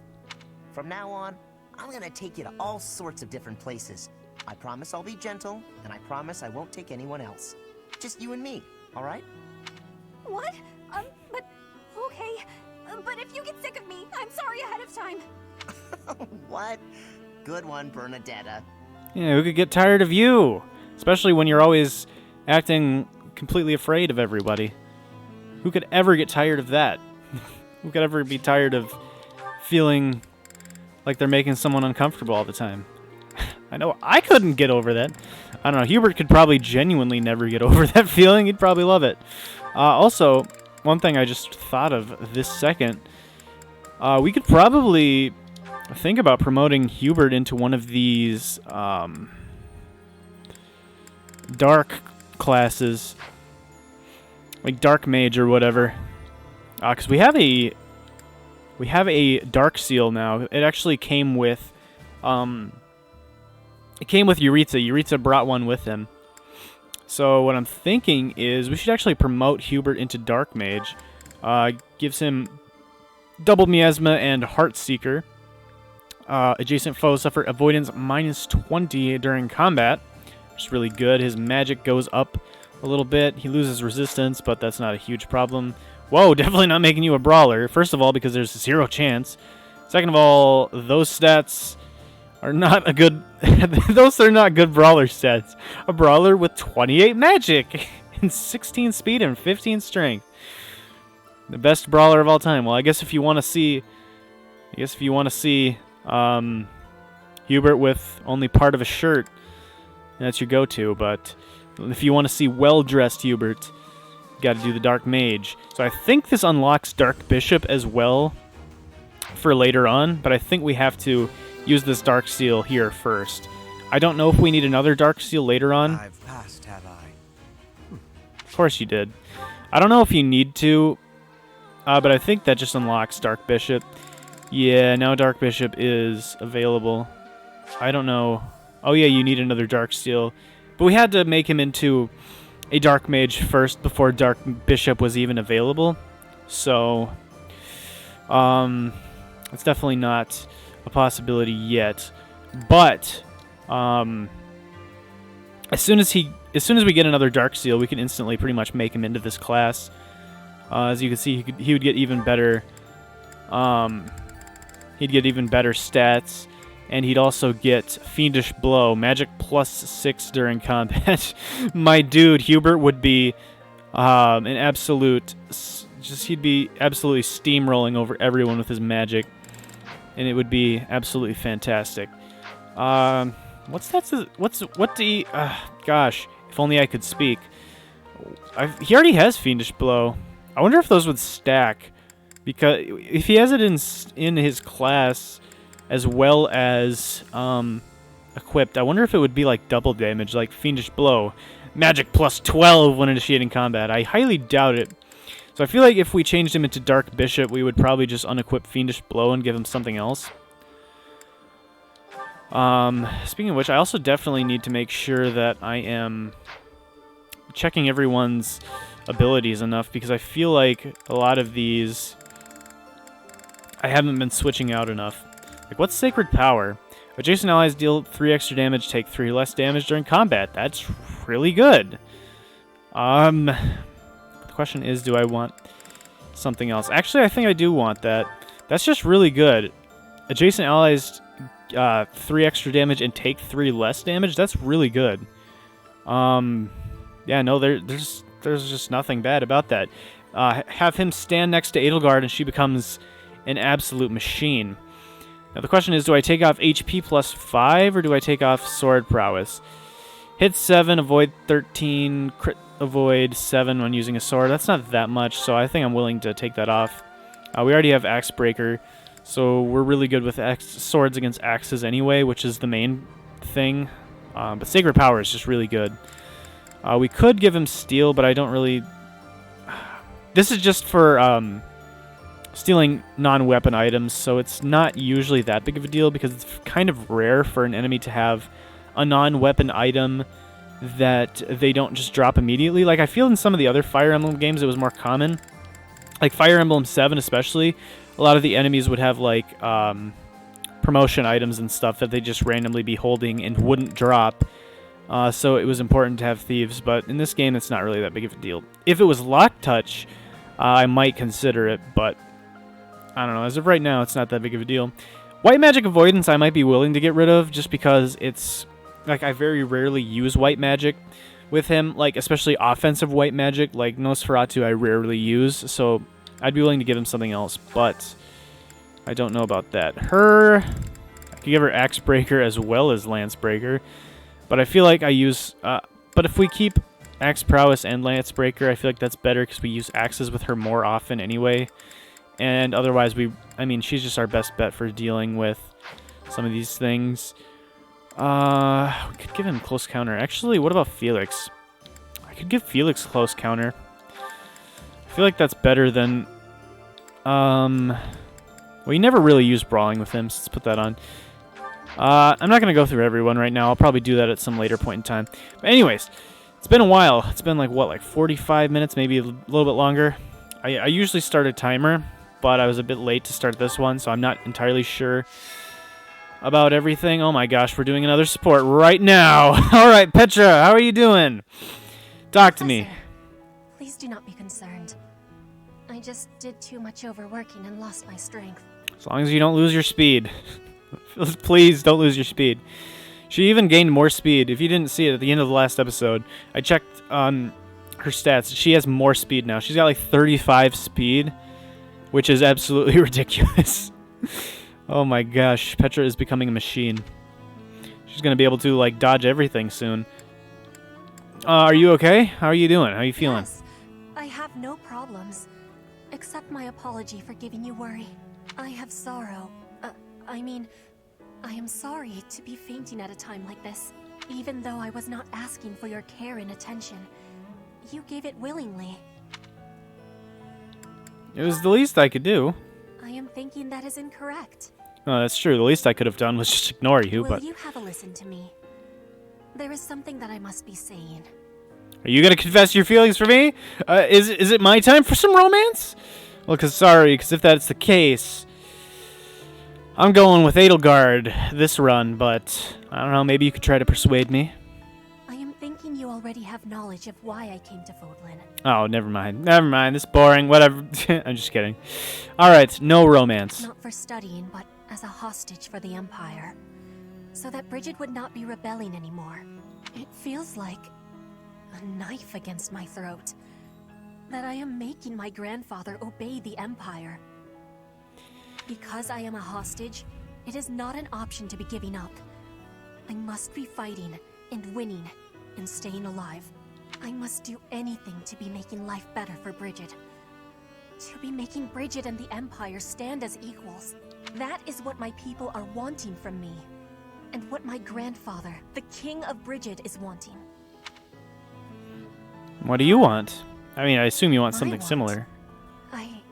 S8: From now on, I'm gonna take you to all sorts of different places. I promise I'll be gentle, and I promise I won't take anyone else. Just you and me, alright?
S9: What? But... okay. But if you get sick of me, I'm sorry ahead of time.
S8: What? Good one, Bernadetta.
S1: Yeah, who could get tired of you? Especially when you're always acting completely afraid of everybody. Who could ever get tired of that? Who could ever be tired of feeling like they're making someone uncomfortable all the time? I know I couldn't get over that. I don't know. Hubert could probably genuinely never get over that feeling. He'd probably love it. Also, one thing I just thought of this second. We could probably think about promoting Hubert into one of these dark classes. Like Dark Mage or whatever. Because we have a Dark Seal now. It actually came with Yuritsa. Yuritsa brought one with him. So what I'm thinking is we should actually promote Hubert into Dark Mage. Gives him double miasma and Heartseeker. Adjacent foes suffer avoidance -20 during combat, which is really good. His magic goes up a little bit. He loses resistance, but that's not a huge problem. Whoa, definitely not making you a brawler. First of all, because there's 0 chance. Second of all, those stats are not a good... those are not good brawler stats. A brawler with 28 magic and 16 speed and 15 strength. The best brawler of all time. Well, I guess if you want to see... Hubert with only part of a shirt, that's your go-to, but... if you want to see well-dressed Hubert, you got to do the Dark Mage. So I think this unlocks Dark Bishop as well for later on, but I think we have to use this Dark Seal here first. I don't know if we need another Dark Seal later on.
S7: I've passed, have I?
S1: Of course you did. I don't know if you need to, but I think that just unlocks Dark Bishop. Yeah, now Dark Bishop is available. I don't know. Oh yeah, you need another Dark Seal. But we had to make him into a Dark Mage first before Dark Bishop was even available. So, it's definitely not a possibility yet. But, as soon as we get another Dark Seal, we can instantly pretty much make him into this class. As you can see, he would get even better. He'd get even better stats. And he'd also get Fiendish Blow, magic +6 during combat. My dude, Hubert would be an absolute... he'd be absolutely steamrolling over everyone with his magic. And it would be absolutely fantastic. Gosh, if only I could speak. He already has Fiendish Blow. I wonder if those would stack. Because if he has it in his class... as well as equipped. I wonder if it would be like double damage, like Fiendish Blow. Magic plus 12 when initiating combat. I highly doubt it. So I feel like if we changed him into Dark Bishop, we would probably just unequip Fiendish Blow and give him something else. Speaking of which, I also definitely need to make sure that I am checking everyone's abilities enough, because I feel like a lot of these I haven't been switching out enough. Like, what's Sacred Power? Adjacent allies deal 3 extra damage, take 3 less damage during combat. That's really good. The question is, do I want something else? Actually, I think I do want that. That's just really good. Adjacent allies 3 extra damage and take 3 less damage. That's really good. Yeah, no, there's just nothing bad about that. Have him stand next to Edelgard and she becomes an absolute machine. Now the question is, do I take off HP plus 5 or do I take off Sword Prowess? Hit 7, avoid 13, crit avoid 7 when using a sword. That's not that much, so I think I'm willing to take that off. We already have Axe Breaker, so we're really good with swords against axes anyway, which is the main thing. But Sacred Power is just really good. We could give him Steel, but I don't really... This is just for stealing non-weapon items, so it's not usually that big of a deal because it's kind of rare for an enemy to have a non-weapon item that they don't just drop immediately. Like, I feel in some of the other Fire Emblem games it was more common. Like Fire Emblem 7 especially, a lot of the enemies would have like promotion items and stuff that they just randomly be holding and wouldn't drop. So it was important to have thieves, but in this game it's not really that big of a deal. If it was Lock Touch, I might consider it, but I don't know. As of right now, it's not that big of a deal. White Magic Avoidance I might be willing to get rid of just because it's... Like, I very rarely use White Magic with him, like, especially offensive White Magic. Like, Nosferatu I rarely use, so I'd be willing to give him something else, but I don't know about that. I could give her Axe Breaker as well as Lance Breaker, but I feel like I use... but if we keep Axe Prowess and Lance Breaker, I feel like that's better because we use axes with her more often anyway. And otherwise, I mean, she's just our best bet for dealing with some of these things. We could give him Close Counter. Actually, what about Felix? I could give Felix Close Counter. I feel like that's better than... Well, you never really use Brawling with him, so let's put that on. I'm not going to go through everyone right now. I'll probably do that at some later point in time. But anyways, it's been a while. It's been like, what, like 45 minutes, maybe a little bit longer. I usually start a timer, but I was a bit late to start this one, so I'm not entirely sure about everything. Oh my gosh, we're doing another support right now. All right, Petra, how are you doing? Talk to me.
S6: Please do not be concerned. I just did too much overworking and lost my strength.
S1: As long as you don't lose your speed. Please don't lose your speed. She even gained more speed. If you didn't see it at the end of the last episode, I checked on her stats. She has more speed now. She's got like 35 speed, which is absolutely ridiculous. Oh my gosh, Petra is becoming a machine. She's gonna be able to like dodge everything soon. Are you okay? How are you doing? How are you feeling?
S6: Yes, I have no problems. Accept my apology for giving you worry. I have sorrow. I am sorry to be fainting at a time like this. Even though I was not asking for your care and attention, you gave it willingly.
S1: It was the least I could do.
S6: I am thinking that is incorrect.
S1: Oh, that's true. The least I could have done was just ignore you,
S6: Will
S1: but...
S6: you have a listen to me? There is something that I must be saying.
S1: Are you gonna confess your feelings for me? Is it my time for some romance? Well, because if that's the case... I'm going with Edelgard this run, but I don't know, maybe you could try to persuade me.
S6: I am thinking you already have knowledge of why I came to Fodlan.
S1: Oh, never mind. Never mind. This is boring. Whatever. I'm just kidding. Alright, no romance.
S6: Not for studying, but as a hostage for the Empire. So that Bridget would not be rebelling anymore. It feels like a knife against my throat. That I am making my grandfather obey the Empire. Because I am a hostage, it is not an option to be giving up. I must be fighting, and winning, and staying alive. I must do anything to be making life better for Bridget. To be making Bridget and the Empire stand as equals. That is what my people are wanting from me. And what my grandfather, the King of Brigid, is wanting.
S1: What do you want? I mean, I assume you want
S6: I
S1: something
S6: want-
S1: similar.
S6: I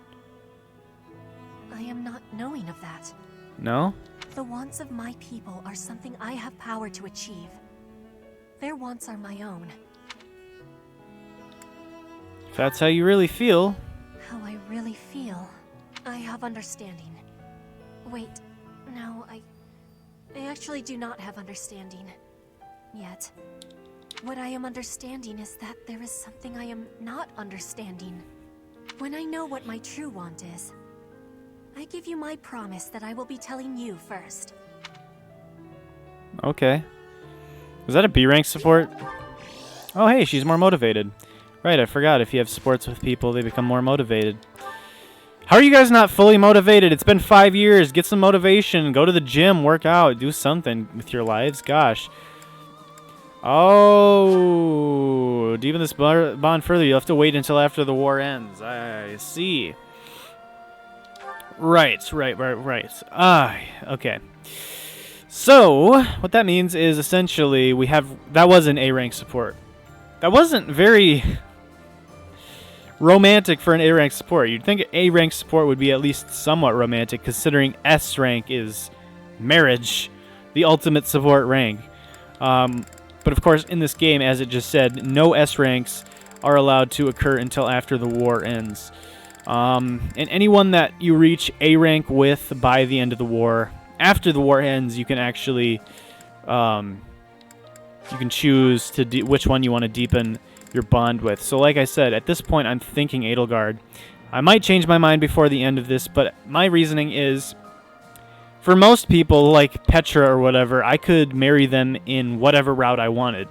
S6: am not knowing of that.
S1: No?
S6: The wants of my people are something I have power to achieve. Their wants are my own.
S1: If that's how you really feel.
S6: How I really feel. I have understanding. Wait, no, I actually do not have understanding. Yet. What I am understanding is that there is something I am not understanding. When I know what my true want is, I give you my promise that I will be telling you first.
S1: Okay. Was that a B rank support? Oh, hey, she's more motivated. Right, I forgot. If you have supports with people, they become more motivated. How are you guys not fully motivated? It's been 5 years. Get some motivation. Go to the gym. Work out. Do something with your lives. Gosh. Oh, deepen this bond further. You'll have to wait until after the war ends. I see. Right. Okay. So, what that means is essentially we have... That was an A-rank support. That wasn't very romantic for an A-rank support. You'd think A-rank support would be at least somewhat romantic, considering S-rank is marriage, the ultimate support rank. But of course, in this game, as it just said, no S-ranks are allowed to occur until after the war ends. And anyone that you reach A rank with by the end of the war, after the war ends, you can actually, you can choose to which one you want to deepen your bond with. So like I said, at this point, I'm thinking Edelgard. I might change my mind before the end of this, but my reasoning is, for most people, like Petra or whatever, I could marry them in whatever route I wanted.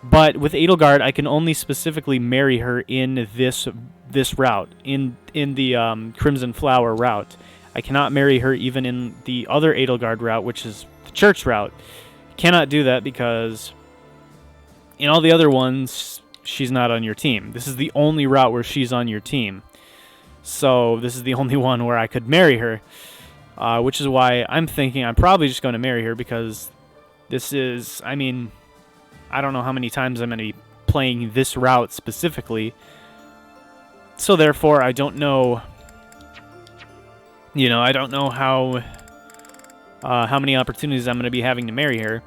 S1: But with Edelgard, I can only specifically marry her in this route, in the Crimson Flower route. I cannot marry her even in the other Edelgard route, which is the church route. Cannot do that because in all the other ones, she's not on your team. This is the only route where she's on your team. So this is the only one where I could marry her, which is why I'm thinking I'm probably just going to marry her, because this is, I mean, I don't know how many times I'm going to be playing this route specifically. So therefore, I don't know, I don't know how many opportunities I'm going to be having to marry her.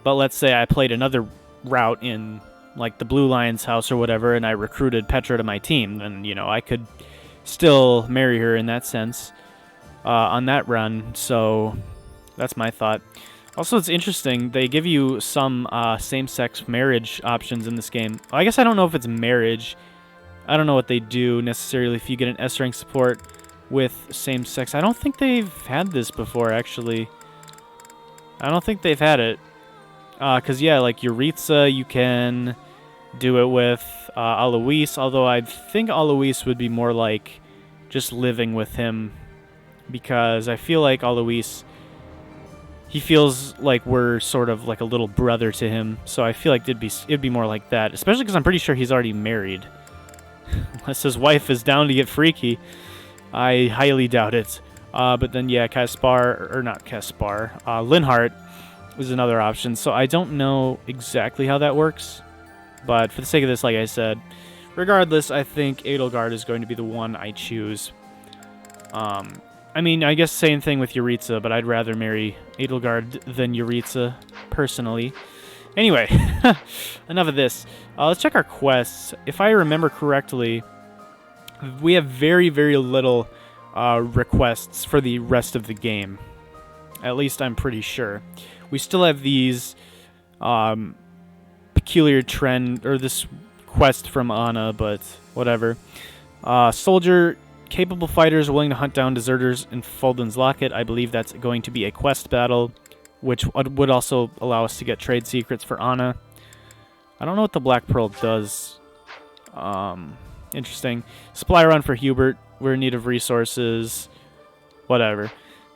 S1: But let's say I played another route in, like, the Blue Lion's house or whatever, and I recruited Petra to my team, then, I could still marry her in that sense on that run. So that's my thought. Also, it's interesting, they give you some same-sex marriage options in this game. I guess I don't know if it's marriage. I don't know what they do necessarily if you get an S-rank support with same-sex. I don't think they've had this before, actually. I don't think they've had it. Because, yeah, like Yuritsa, you can do it with Alois, although I think Alois would be more like just living with him, because I feel like Alois, he feels like we're sort of like a little brother to him, so I feel like it'd be more like that, especially because I'm pretty sure he's already married. Unless his wife is down to get freaky. I highly doubt it. But then, yeah, Linhardt is another option, so I don't know exactly how that works. But for the sake of this, like I said, regardless, I think Edelgard is going to be the one I choose. I mean, I guess same thing with Yuritsa, but I'd rather marry Edelgard than Yuritsa, personally. Anyway, enough of this. Let's check our quests. If I remember correctly, we have very, very little requests for the rest of the game. At least I'm pretty sure. We still have these peculiar trend, or this quest from Anna, but whatever. Soldier, capable fighters willing to hunt down deserters in Fulden's Locket. I believe that's going to be a quest battle, which would also allow us to get trade secrets for Anna. I don't know what the Black Pearl does. Interesting. Supply run for Hubert. We're in need of resources. Whatever.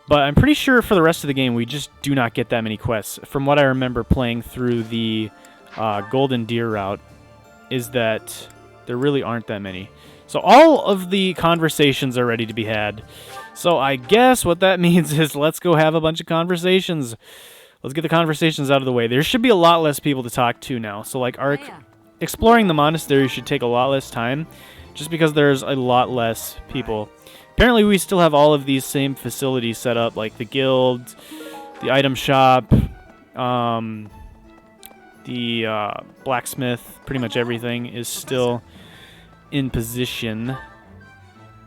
S1: But I'm pretty sure for the rest of the game, we just do not get that many quests. From what I remember playing through the Golden Deer route, is that there really aren't that many. So all of the conversations are ready to be had. So I guess what that means is let's go have a bunch of conversations. Let's get the conversations out of the way. There should be a lot less people to talk to now. So like our exploring the monastery should take a lot less time just because there's a lot less people. Apparently we still have all of these same facilities set up, like the guild, the item shop, the blacksmith, pretty much everything is still in position.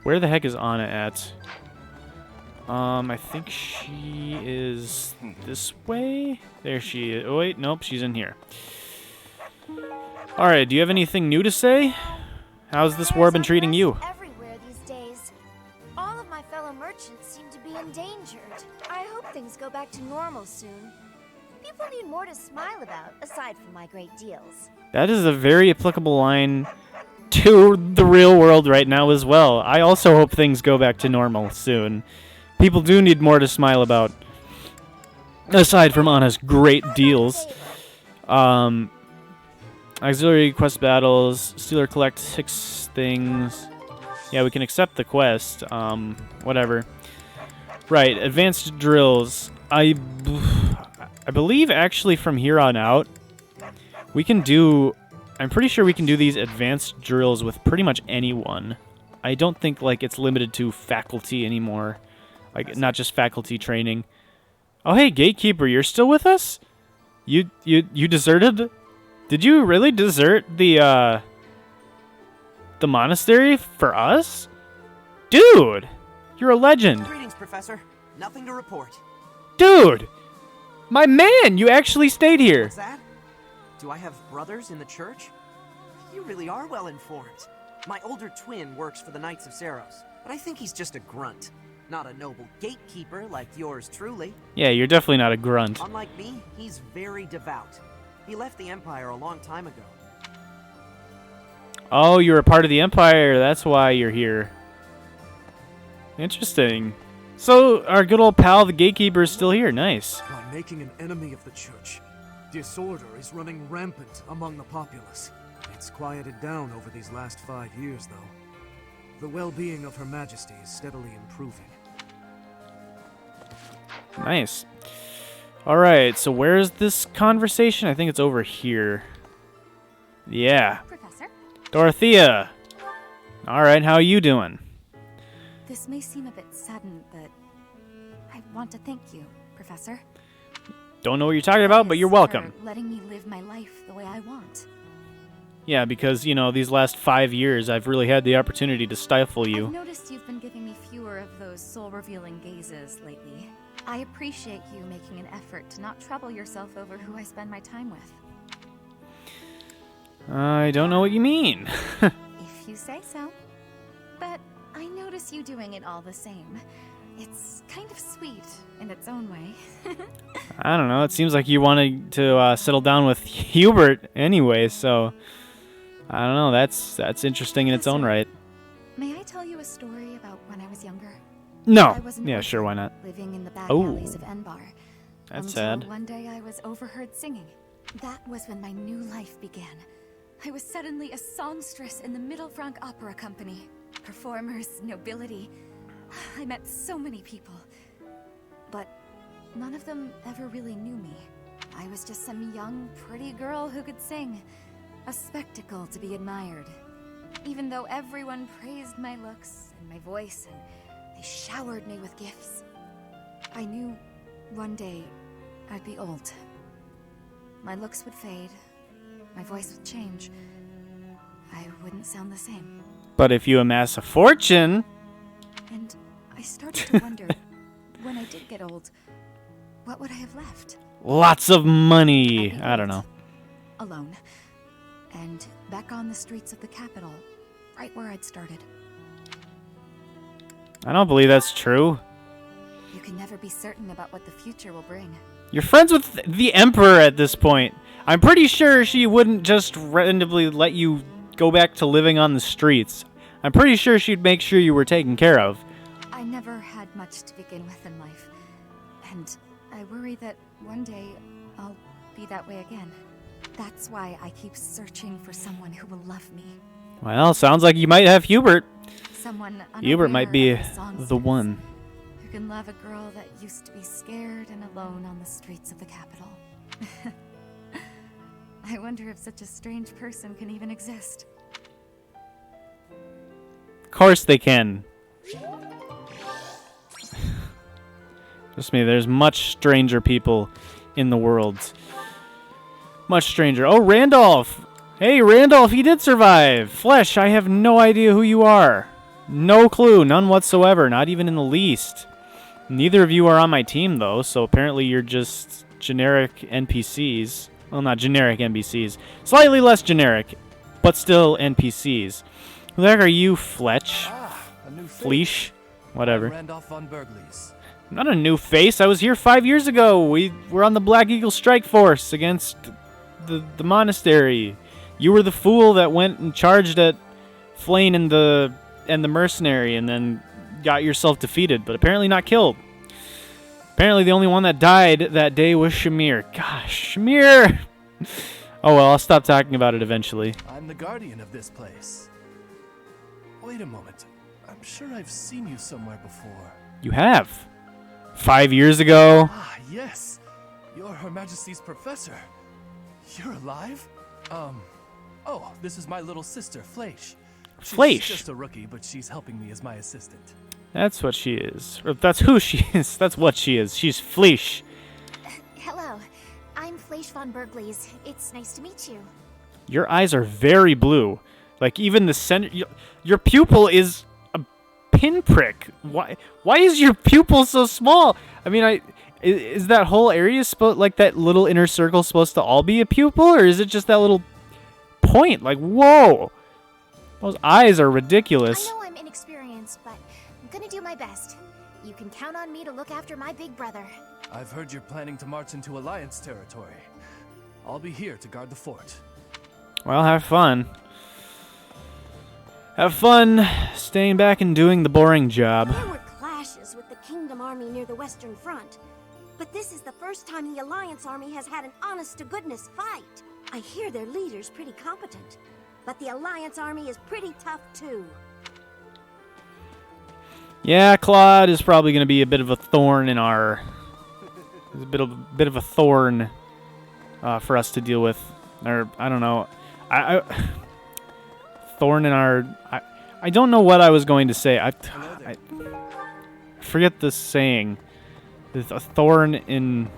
S1: Where the heck is Anna at? I think she is this way. There she is. Oh wait, nope, she's in here. Alright, do you have anything new to say? How's this war been treating you?
S10: Everywhere these days. All of my fellow merchants seem to be endangered. I hope things go back to normal soon. People need more to smile about, aside from my great deals.
S1: That is a very applicable line to the real world right now as well. I also hope things go back to normal soon. People do need more to smile about, aside from Anna's great deals. Auxiliary quest battles. Stealer collect 6 things. Yeah, we can accept the quest. Whatever. Right, advanced drills. I believe actually from here on out, we can do... I'm pretty sure we can do these advanced drills with pretty much anyone. I don't think like it's limited to faculty anymore. Like not just faculty training. Oh hey, Gatekeeper, you're still with us? You deserted? Did you really desert the monastery for us? Dude, you're a legend.
S11: Greetings, Professor. Nothing to report.
S1: Dude, my man, you actually stayed here.
S11: What's that? Do I have brothers in the church? You really are well informed. My older twin works for the Knights of Saros, but I think he's just a grunt. Not a noble gatekeeper like yours truly.
S1: Yeah, you're definitely not a grunt.
S11: Unlike me, he's very devout. He left the Empire a long time ago.
S1: Oh, you're a part of the Empire. That's why you're here. Interesting. So, our good old pal, the Gatekeeper, is still here. Nice.
S12: By making an enemy of the church, disorder is running rampant among the populace. It's quieted down over these last 5 years, though. The well-being of Her Majesty is steadily improving.
S1: Nice. Alright, so where's this conversation? I think it's over here. Yeah.
S5: Professor?
S1: Dorothea! Alright, how are you doing?
S5: This may seem a bit sudden, but I want to thank you, Professor.
S1: Don't know what you're talking about, but you're welcome.
S5: For letting me live my life the way I want.
S1: Yeah, because, you know, these last 5 years, I've really had the opportunity to stifle you.
S5: I've noticed you've been giving me fewer of those soul-revealing gazes lately. I appreciate you making an effort to not trouble yourself over who I spend my time with.
S1: I don't know what you mean.
S5: If you say so. But I notice you doing it all the same. It's kind of sweet in its own way.
S1: I don't know. It seems like you wanted to settle down with Hubert anyway, so... I don't know. That's interesting in its own right.
S5: May I tell you a story about when I was younger?
S1: No. Yeah, sure, why not?
S5: Living in the back alleys of Enbar.
S1: That's
S5: until
S1: sad.
S5: One day I was overheard singing. That was when my new life began. I was suddenly a songstress in the Middle Frank Opera Company. Performers, nobility. I met so many people. But none of them ever really knew me. I was just some young, pretty girl who could sing. A spectacle to be admired. Even though everyone praised my looks and my voice and they showered me with gifts. I knew one day I'd be old. My looks would fade. My voice would change. I wouldn't sound the same.
S1: But if you amass a fortune...
S5: And I started to wonder, when I did get old, what would I have left?
S1: Lots of money. I don't know.
S5: Alone. And back on the streets of the capital, right where I'd started.
S1: I don't believe that's true.
S5: You can never be certain about what the future will bring.
S1: You're friends with the Emperor at this point. I'm pretty sure she wouldn't just randomly let you go back to living on the streets. I'm pretty sure she'd make sure you were taken care of.
S5: I never had much to begin with in life. And I worry that one day I'll be that way again. That's why I keep searching for someone who will love me.
S1: Well, sounds like you might have Hubert.
S5: Someone
S1: Hubert might be
S5: unaware of my
S1: the one.
S5: can love a girl that used to be scared and alone on the streets of the capital. I wonder if such a strange person can even exist.
S1: Of course they can. Trust me, there's much stranger people in the world. Much stranger. Oh, Randolph! Hey, Randolph, he did survive! Flesh, I have no idea who you are. No clue, none whatsoever, not even in the least. Neither of you are on my team, though, so apparently you're just generic NPCs. Well, not generic NPCs. Slightly less generic, but still NPCs. Who the heck are you, Fletch?
S3: A new
S1: Fleesh? Whatever.
S3: Randolph von Bergley's.
S1: Not a new face. I was here 5 years ago. We were on the Black Eagle Strike Force against the monastery. You were the fool that went and charged at Flane and the mercenary and then got yourself defeated, but apparently not killed. Apparently the only one that died that day was Shamir. Gosh, Shamir! Oh well, I'll stop talking about it eventually.
S13: I'm the guardian of this place. Wait a moment. I'm sure I've seen you somewhere before.
S1: You have. 5 years ago.
S13: Ah, yes. You're Her Majesty's professor. You're alive? Oh, this is my little sister, Fleish.
S1: Fleish?
S13: She's just a rookie, but she's helping me as my assistant.
S1: That's what she is. Or that's who she is. That's what she is. She's Fleish.
S10: Hello, I'm Fleish von Bergley's. It's nice to meet you.
S1: Your eyes are very blue. Like, even the center... Your pupil is a pinprick. Why is your pupil so small? I mean, is that whole area supposed... Like, that little inner circle supposed to all be a pupil? Or is it just that little point? Like, whoa! Those eyes are ridiculous.
S10: I know I'm inexperienced, but I'm gonna do my best. You can count on me to look after my big brother.
S13: I've heard you're planning to march into Alliance territory. I'll be here to guard the fort.
S1: Well, have fun. Have fun staying back and doing the boring job.
S9: There were clashes with the Kingdom Army near the Western Front, but this is the first time the Alliance Army has had an honest-to-goodness fight. I hear their leader's pretty competent, but the Alliance Army is pretty tough too.
S1: Yeah, Claude is probably going to be a bit of a thorn in our... a bit of a thorn for us to deal with. Or, I don't know. Thorn in our... I don't know what I was going to say. I forget the saying. There's a thorn in...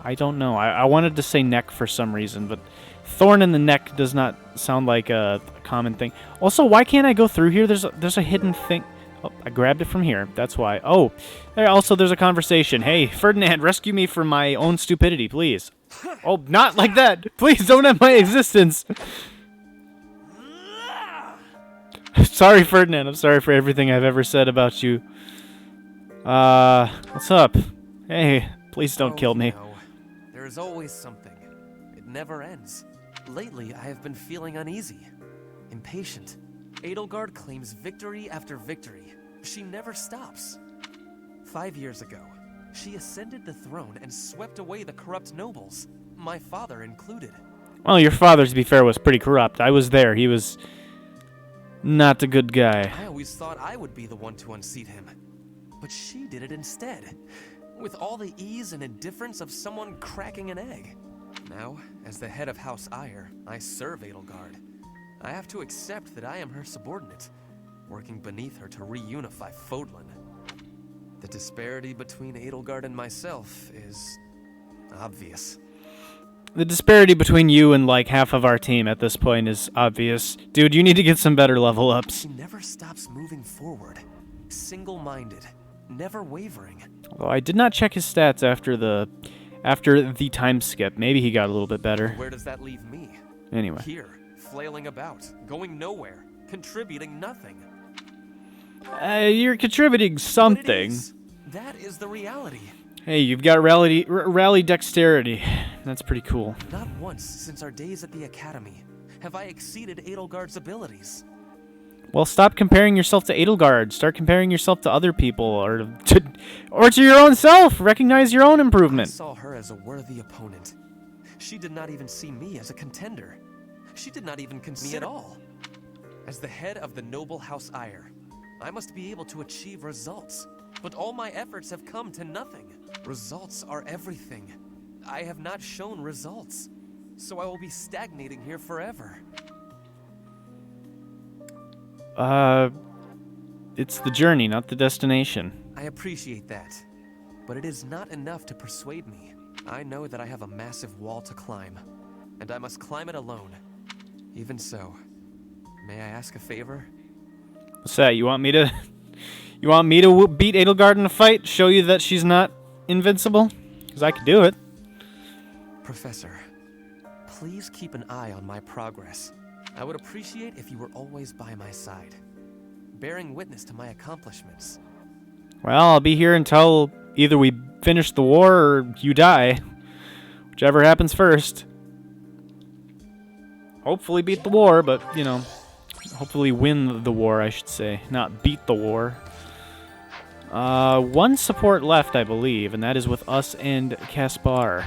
S1: I don't know. I wanted to say neck for some reason, but thorn in the neck does not sound like a common thing. Also, why can't I go through here? There's a hidden thing. Oh, I grabbed it from here. That's why. Oh, there's a conversation. Hey, Ferdinand, rescue me from my own stupidity, please. Oh, not like that. Please don't end my existence. Sorry, Ferdinand. I'm sorry for everything I've ever said about you. What's up? Hey, please don't kill me.
S3: No. There's always something. It never ends. Lately, I have been feeling uneasy, impatient. Edelgard claims victory after victory. She never stops. 5 years ago, she ascended the throne and swept away the corrupt nobles, my father included.
S1: Well, your father, to be fair, was pretty corrupt. I was there. He was not a good guy.
S3: I always thought I would be the one to unseat him. But she did it instead, with all the ease and indifference of someone cracking an egg. Now, as the head of House Eyre, I serve Edelgard. I have to accept that I am her subordinate, working beneath her to reunify Fodlan. The disparity between Edelgard and myself is obvious.
S1: The disparity between you and like half of our team at this point is obvious. Dude, you need to get some better level ups.
S3: She never stops moving forward, single-minded, never wavering.
S1: Although I did not check his stats after the time skip. Maybe he got a little bit better.
S3: Where does that leave me?
S1: Anyway.
S3: Here, flailing about, going nowhere, contributing nothing.
S1: You're contributing something.
S3: That is the reality.
S1: Hey, you've got rally dexterity. That's pretty cool.
S3: Not once since our days at the academy have I exceeded Edelgard's abilities.
S1: Well, stop comparing yourself to Edelgard. Start comparing yourself to other people, or to your own self. Recognize your own improvement.
S3: I saw her as a worthy opponent. She did not even see me as a contender. She did not even consider me at all. As the head of the noble House Eyre, I must be able to achieve results. But all my efforts have come to nothing. Results are everything. I have not shown results, so I will be stagnating here forever.
S1: It's the journey, not the destination.
S3: I appreciate that, but it is not enough to persuade me. I know that I have a massive wall to climb, and I must climb it alone. Even so, may I ask a favor?
S1: What's that? You want me to beat Edelgard in a fight? Show you that she's not invincible? Because I could do it.
S3: Professor, please keep an eye on my progress. I would appreciate if you were always by my side, bearing witness to my accomplishments.
S1: Well, I'll be here until either we finish the war or you die. Whichever happens first. Hopefully beat the war, but, you know, hopefully win the war, I should say. Not beat the war. One support left, I believe, and that is with us and Caspar.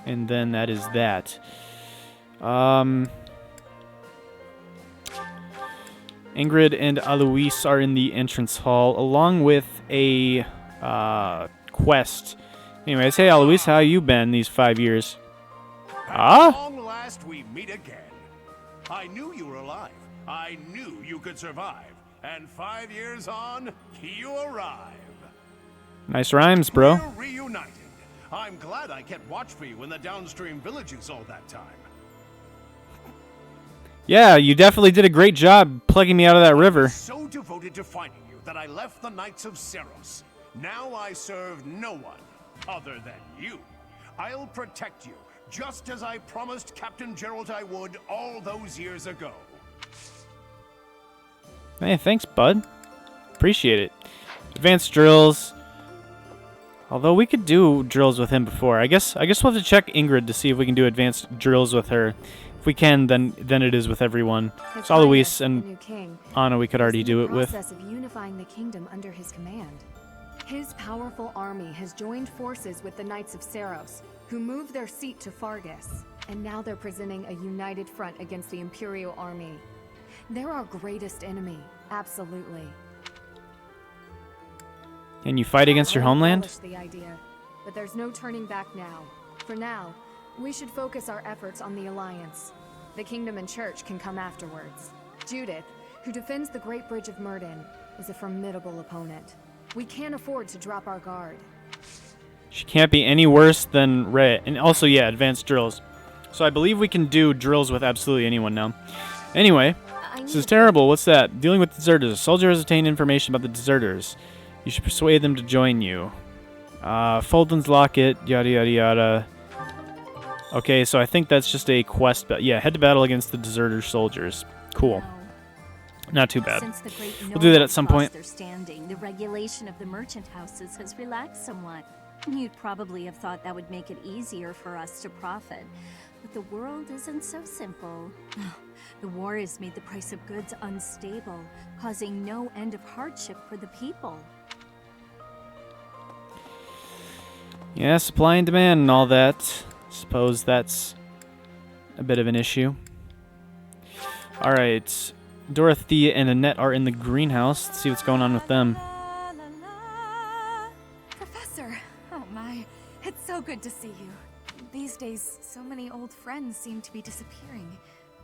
S1: And then that is that. Ingrid and Alois are in the entrance hall, along with a quest. Anyways, hey Alois, how you been these 5 years?
S14: At long last we meet again. I knew you were alive. I knew you could survive. And 5 years on, you arrive.
S1: Nice rhymes, bro.
S14: We're reunited. I'm glad I kept watch for you in the downstream villages all that time.
S1: Yeah, you definitely did a great job plugging me out of that river.
S14: I was so devoted to finding you that I left the Knights of Seros. Now I serve no one other than you. I'll protect you, just as I promised Captain Gerald I would all those years ago.
S1: Hey, thanks, bud. Appreciate it. Advanced drills. Although we could do drills with him before. I guess we'll have to check Ingrid to see if we can do advanced drills with her. If we can, then it is with everyone. So Alois and Anna we could already do it with.
S5: Process of unifying the kingdom under his command. His powerful army has joined forces with the Knights of Seros, who moved their seat to Fargus, and now they're presenting a united front against the Imperial army. They're our greatest enemy, absolutely.
S1: Can you fight against your homeland?
S5: The idea, but there's no turning back now. For now, we should focus our efforts on the Alliance. The Kingdom and Church can come afterwards. Judith, who defends the Great Bridge of Myrddin, is a formidable opponent. We can't afford to drop our guard.
S1: She can't be any worse than Rhea. And also, yeah, advanced drills. So I believe we can do drills with absolutely anyone now. Anyway, this is terrible. What's that? Dealing with deserters. A soldier has obtained information about the deserters. You should persuade them to join you. Folden's Locket, yada yada yada. Okay, so I think that's just a quest. Yeah, head to battle against the deserter soldiers. Cool. Not too bad.
S15: Since the great
S1: We'll do that at some point.
S15: Their standing, the regulation of the merchant houses has relaxed somewhat. You'd probably have thought that would make it easier for us to profit. But the world isn't so simple. The war has made the price of goods unstable, causing no end of hardship for the people.
S1: Yeah, supply and demand and all that. Suppose that's a bit of an issue. Alright. Dorothea and Annette are in the greenhouse. Let's see what's going on with them.
S5: Professor! Oh my, it's so good to see you. These days, so many old friends seem to be disappearing.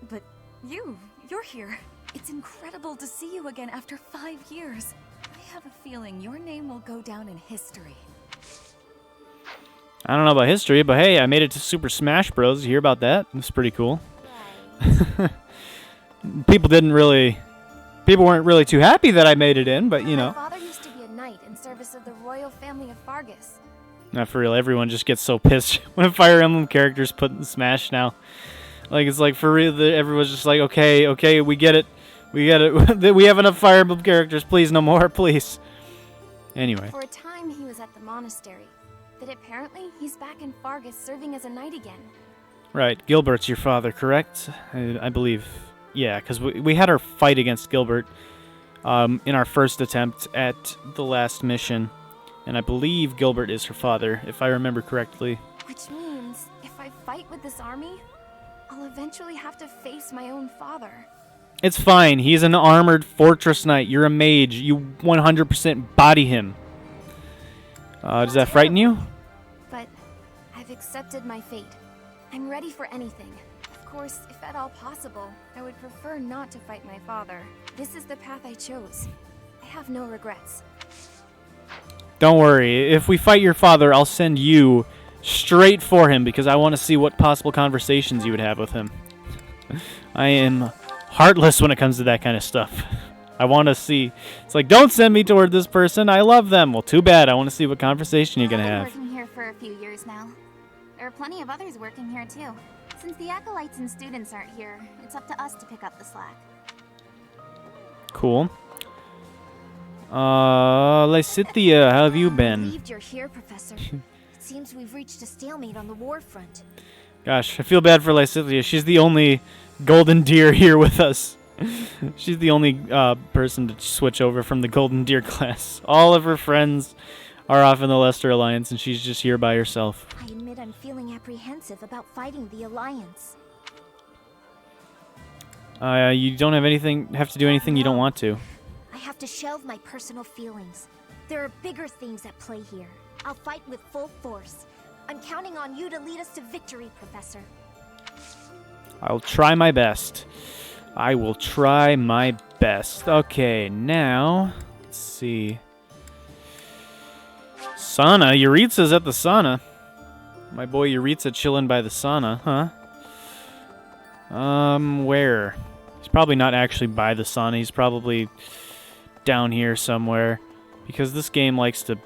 S5: But you're here. It's incredible to see you again after 5 years. I have a feeling your name will go down in history.
S1: I don't know about history, but hey, I made it to Super Smash Bros. You hear about that? It's pretty cool. People weren't really too happy that I made it in, but you know.
S10: My father used to be a knight in service of the royal family of Fargus.
S1: Not for real. Everyone just gets so pissed when a Fire Emblem character's put in Smash now. Like, it's like, for real, everyone's just like, okay, we get it. We have enough Fire Emblem characters. Please, no more, please. Anyway.
S10: For a time, he was at the monastery. But apparently, he's back in Fargus serving as a knight again.
S1: Right. Gilbert's your father, correct? I believe. Yeah, because we had our fight against Gilbert in our first attempt at the last mission. And I believe Gilbert is her father, if I remember correctly.
S10: Which means, if I fight with this army, I'll eventually have to face my own father.
S1: It's fine. He's an armored fortress knight. You're a mage. You 100% body him. Does that frighten you?
S10: But I've accepted my fate. I'm ready for anything. Of course, if at all possible, I would prefer not to fight my father. This is the path I chose. I have no regrets.
S1: Don't worry. If we fight your father, I'll send you straight for him because I want to see what possible conversations you would have with him. I am heartless when it comes to that kind of stuff. I want to see. It's like, don't send me toward this person. I love them. Well, too bad. I want to see what conversation you're going to have.
S10: I've been working here for a few years now. There are plenty of others working here too. Since the acolytes and students aren't here, it's up to us to pick up the slack.
S1: Cool. Lysithea, how have you
S10: I'm
S1: been?
S10: relieved you're here, Professor. It seems we've reached a stalemate on the war front.
S1: Gosh, I feel bad for Lysithea. She's the only golden deer here with us. She's the only person to switch over from the golden deer class. All of her friends are off in the Leicester Alliance, and she's just here by herself.
S10: I admit I'm feeling apprehensive about fighting the Alliance.
S1: You don't have to do anything you don't want to.
S10: I have to shelve my personal feelings. There are bigger things at play here. I'll fight with full force. I'm counting on you to lead us to victory, Professor.
S1: I'll try my best. I will try my best. Okay, now, let's see. Sauna? Yuritsa's at the sauna. My boy Yuritsa chilling by the sauna, huh? Where? He's probably not actually by the sauna. He's probably down here somewhere. Because this game likes to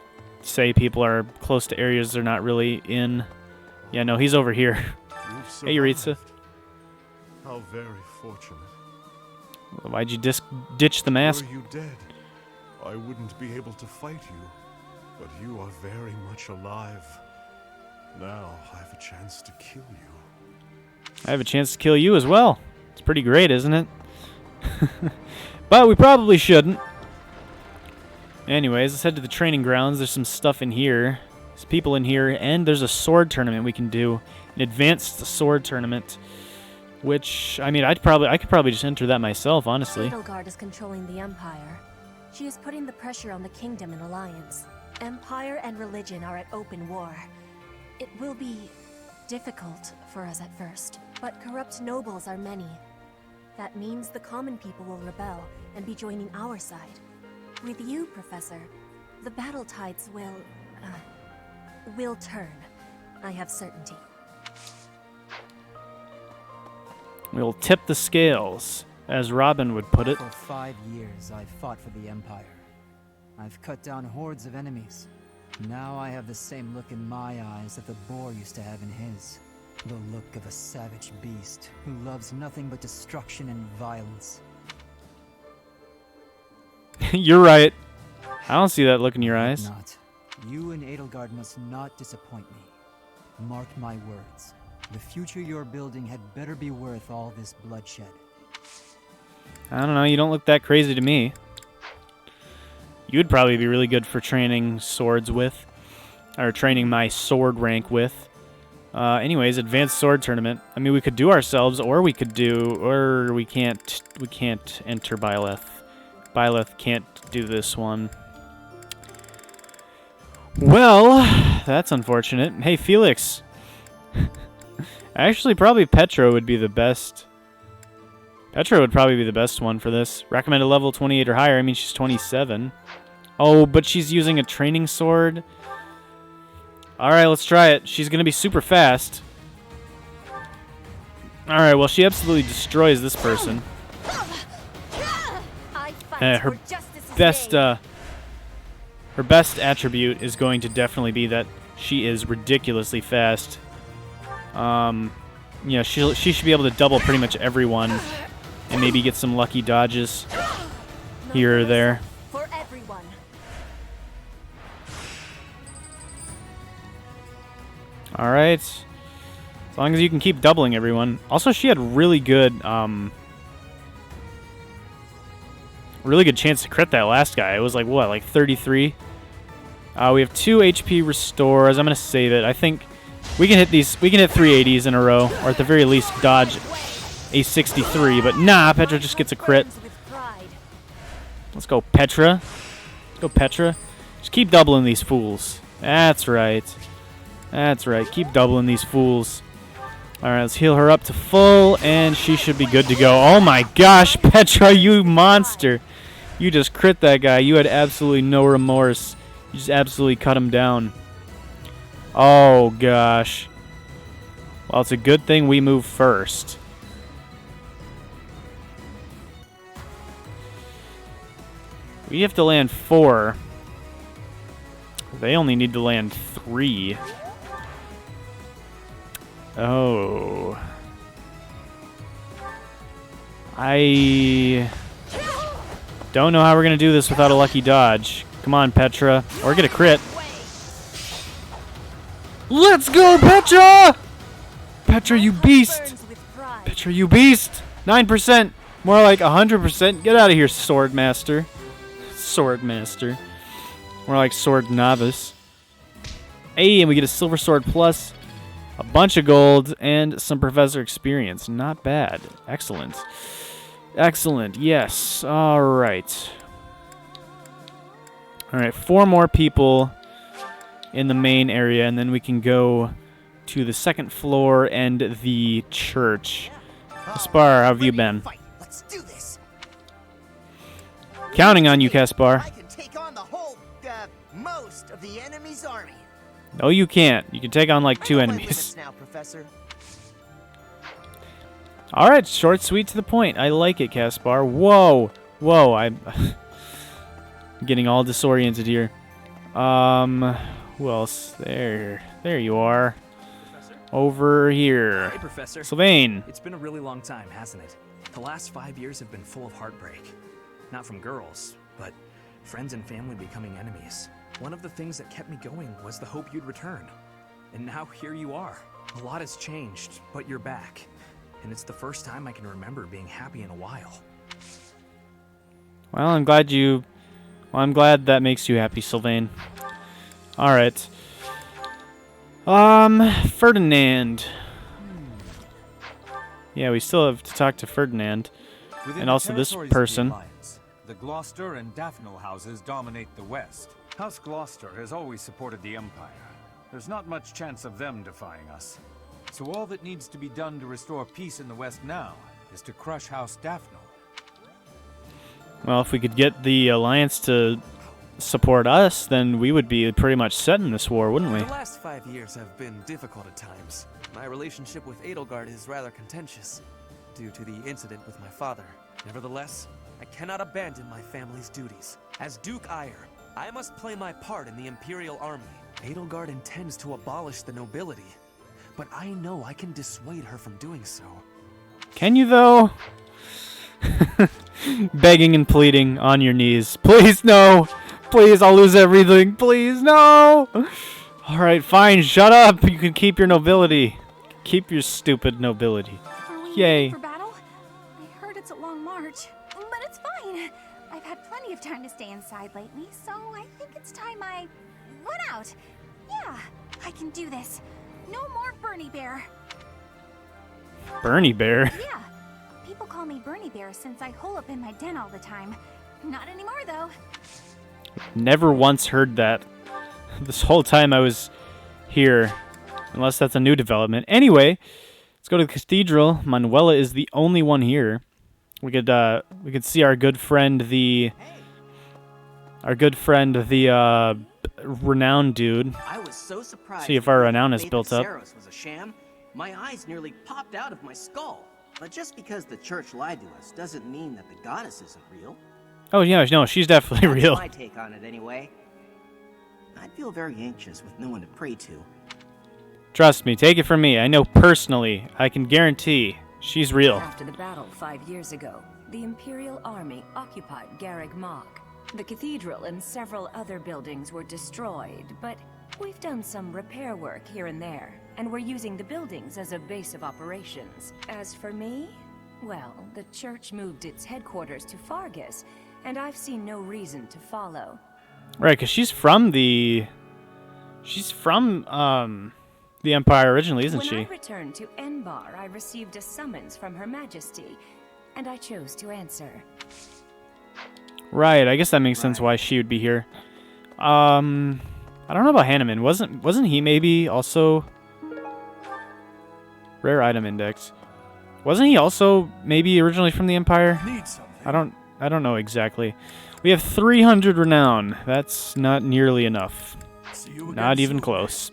S1: say people are close to areas they're not really in. Yeah, no, he's over here. Hey, Yuritsa.
S16: How very fortunate.
S1: Why'd you ditch the mask?
S16: Were you dead, I wouldn't be able to fight you. But you are very much alive. Now I have a chance to kill you.
S1: I have a chance to kill you as well. It's pretty great, isn't it? But we probably shouldn't. Anyways, let's head to the training grounds. There's some stuff in here. There's people in here, and there's a sword tournament we can do. An advanced sword tournament. Which, I mean, I could probably just enter that myself, honestly.
S6: Edelgard is controlling the Empire. She is putting the pressure on the Kingdom and Alliance. Empire and religion are at open war. It will be difficult for us at first, but corrupt nobles are many. That means the common people will rebel and be joining our side. With you, Professor, the battle tides will turn. I have certainty.
S1: We'll tip the scales, as Robin would put it.
S17: For 5 years, I've fought for the Empire. I've cut down hordes of enemies. Now I have the same look in my eyes that the boar used to have in his. The look of a savage beast who loves nothing but destruction and violence.
S1: You're right. I don't see that look in your eyes.
S17: Not. You and Edelgard must not disappoint me. Mark my words. The future you're building had better be worth all this bloodshed.
S1: I don't know, you don't look that crazy to me. You'd probably be really good for training swords with. Or training my sword rank with. Anyways, advanced sword tournament. I mean, we could do ourselves, or we could do... Or we can't enter Byleth. Byleth can't do this one. Well, that's unfortunate. Hey, Felix. Actually, probably Petra would be the best. Petra would probably be the best one for this. Recommended level 28 or higher. I mean, she's 27. Oh, but she's using a training sword. Alright, let's try it. She's going to be super fast. Alright, well, she absolutely destroys this person. Her best attribute is going to definitely be that she is ridiculously fast. Yeah, she should be able to double pretty much everyone and maybe get some lucky dodges here or there.
S6: For everyone.
S1: All right. As long as you can keep doubling everyone. Also, she had really good chance to crit that last guy. It was like what, like 33? We have 2 HP restores. I'm going to save it. I think we can hit these. We can hit 380s in a row, or at the very least dodge a 63, but nah, Petra just gets a crit. Let's go, Petra. Let's go, Petra. Just keep doubling these fools. That's right. That's right. Keep doubling these fools. Alright, let's heal her up to full, and she should be good to go. Oh my gosh, Petra, you monster. You just crit that guy. You had absolutely no remorse. You just absolutely cut him down. Oh gosh. Well, it's a good thing we move first. We have to land 4. They only need to land 3. Oh. I don't know how we're going to do this without a lucky dodge. Come on, Petra. Or get a crit. Let's go, Petra! Petra, you beast! Petra, you beast! 9%. More like 100%. Get out of here, Sword Master. Sword Master. More like Sword Novice. Hey, and we get a Silver Sword plus, a bunch of gold, and some Professor experience. Not bad. Excellent. Excellent. Yes. All right. All right. 4 more people in the main area, and then we can go to the 2nd floor and the church. Caspar, how have you been?
S8: Let's do this.
S1: Counting on you, Caspar.
S8: I can take on the whole, most of the enemy's army.
S1: No, you can't. You can take on like 2 enemies.
S8: Now, Professor.
S1: All right, short, sweet, to the point. I like it, Caspar. Whoa, whoa! I'm getting all disoriented here. Who else? There you are.
S4: Professor?
S1: Over here.
S4: Hey, Professor.
S1: Sylvain.
S4: It's been a really long time, hasn't it? The last 5 years have been full of heartbreak. Not from girls, but friends and family becoming enemies. One of the things that kept me going was the hope you'd return. And now here you are. A lot has changed, but you're back. And it's the first time I can remember being happy in a while.
S1: Well, I'm glad that makes you happy, Sylvain. All right. Ferdinand. Yeah, we still have to talk to Ferdinand.
S18: Within
S1: And also this person.
S18: The Gloucester and Daphne houses dominate the west. House Gloucester has always supported the Empire. There's not much chance of them defying us. So all that needs to be done to restore peace in the west now is to crush House Daphne.
S1: Well, if we could get the Alliance to support us, then we would be pretty much set in this war, wouldn't we?
S3: The last 5 years have been difficult at times. My relationship with Edelgard is rather contentious, due to the incident with my father. Nevertheless, I cannot abandon my family's duties. As Duke Eyre, I must play my part in the Imperial Army. Edelgard intends to abolish the nobility, but I know I can dissuade her from doing so.
S1: Can you, though? Begging and pleading on your knees. Please, no! Please, I'll lose everything. Please, no! Alright, fine, shut up! You can keep your nobility. Keep your stupid nobility. Yay.
S5: For battle? I heard it's a long march, but it's fine. I've had plenty of time to stay inside lately, so I think it's time I went out. Yeah, I can do this. No more Bernie Bear.
S1: Bernie Bear?
S5: Yeah, people call me Bernie Bear since I hole up in my den all the time. Not anymore, though.
S1: Never once heard that. This whole time I was here. Unless that's a new development. Anyway, let's go to the cathedral. Manuela is the only one here. We could see our good friend the renowned dude.
S19: I was so surprised.
S1: See if our renown is
S19: Faith
S1: built
S19: of
S1: up.
S19: Saros was a sham. My eyes nearly popped out of my skull. But just because the church lied to us doesn't mean that the goddess isn't real.
S1: Oh yeah, no, she's definitely
S19: That's
S1: real.
S19: my take on it anyway. I'd feel very anxious with no one to pray to.
S1: Trust me, take it from me. I know personally. I can guarantee she's real.
S20: After the battle 5 years ago, the Imperial Army occupied Garreg Mach. The cathedral and several other buildings were destroyed, but we've done some repair work here and there, and we're using the buildings as a base of operations. As for me, well, the church moved its headquarters to Fargus, and I've seen no reason to follow.
S1: Right, because she's from the Empire originally, isn't
S20: When
S1: she?
S20: I returned to Enbar, I received a summons from Her Majesty, and I chose to answer.
S1: Right, I guess that makes sense why she would be here. I don't know about Hanneman. Wasn't he maybe also rare item index? Wasn't he also maybe originally from the Empire? I don't know exactly. We have 300 renown. That's not nearly enough. Not even close.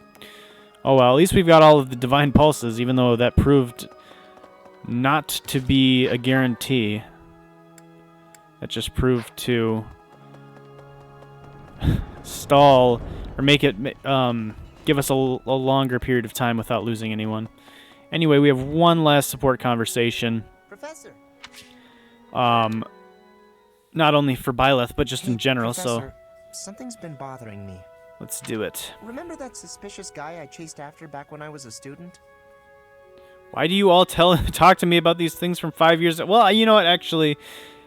S1: Oh well, at least we've got all of the divine pulses, even though that proved not to be a guarantee. That just proved to stall or make it give us a longer period of time without losing anyone. Anyway, we have one last support conversation.
S8: Professor.
S1: Not only for Byleth, but just in general.
S8: Professor, something's been bothering me.
S1: Let's do it.
S8: Remember that suspicious guy I chased after back when I was a student?
S1: Why do you all talk to me about these things from 5 years ago? Well, you know what? Actually,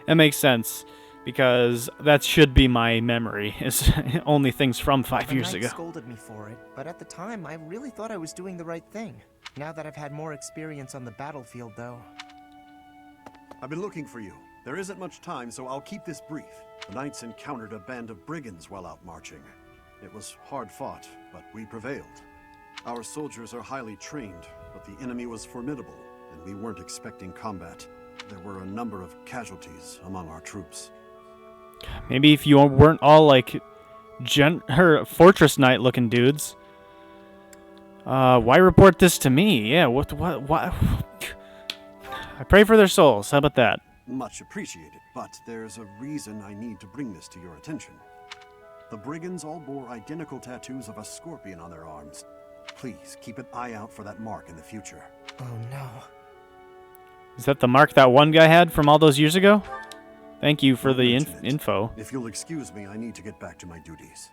S1: that makes sense. Because that should be my memory, is only things from 5 years ago.
S8: The knight scolded me for it, but at the time, I really thought I was doing the right thing. Now that I've had more experience on the battlefield, though.
S21: I've been looking for you. There isn't much time, so I'll keep this brief. The knights encountered a band of brigands while out marching. It was hard fought, but we prevailed. Our soldiers are highly trained, but the enemy was formidable, and we weren't expecting combat. There were a number of casualties among our troops.
S1: Maybe if you weren't all like her fortress knight looking dudes. Why report this to me? Yeah, what? I pray for their souls. How about that?
S21: Much appreciated, but there's a reason I need to bring this to your attention. The brigands all bore identical tattoos of a scorpion on their arms. Please keep an eye out for that mark in the future.
S8: Oh no.
S1: Is that the mark that one guy had from all those years ago? Thank you for the info.
S21: If you'll excuse me, I need to get back to my duties.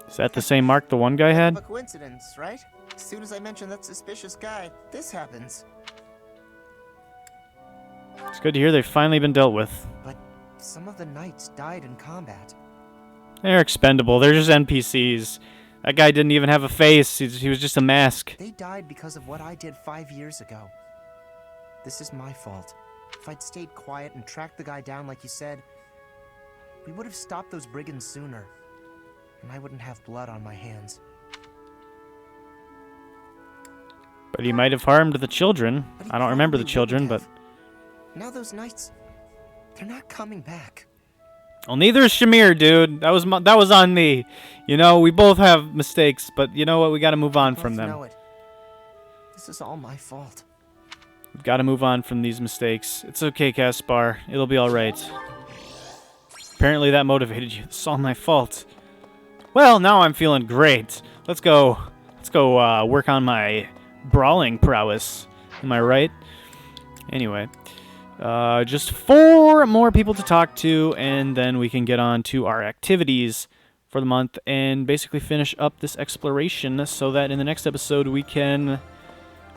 S1: Is that the same mark the one guy had?
S8: A coincidence, right? As soon as I mention that suspicious guy, this happens.
S1: It's good to hear they've finally been dealt with.
S8: But some of the knights died in combat.
S1: They're expendable. They're just NPCs. That guy didn't even have a face. He was just a mask.
S8: They died because of what I did 5 years ago. This is my fault. If I'd stayed quiet and tracked the guy down like you said, we would have stopped those brigands sooner. And I wouldn't have blood on my hands.
S1: But he might have harmed the children. I don't remember the children, but...
S8: Now those knights, they're not coming back.
S1: Well, neither is Shamir, dude. That was on me. You know, we both have mistakes, but you know what? We gotta move on from them.
S8: Know it. This is all my fault.
S1: We've got to move on from these mistakes. It's okay, Caspar. It'll be alright. Apparently that motivated you. It's all my fault. Well, now I'm feeling great. Let's go work on my brawling prowess. Am I right? Anyway. Just 4 more people to talk to, and then we can get on to our activities for the month and basically finish up this exploration so that in the next episode we can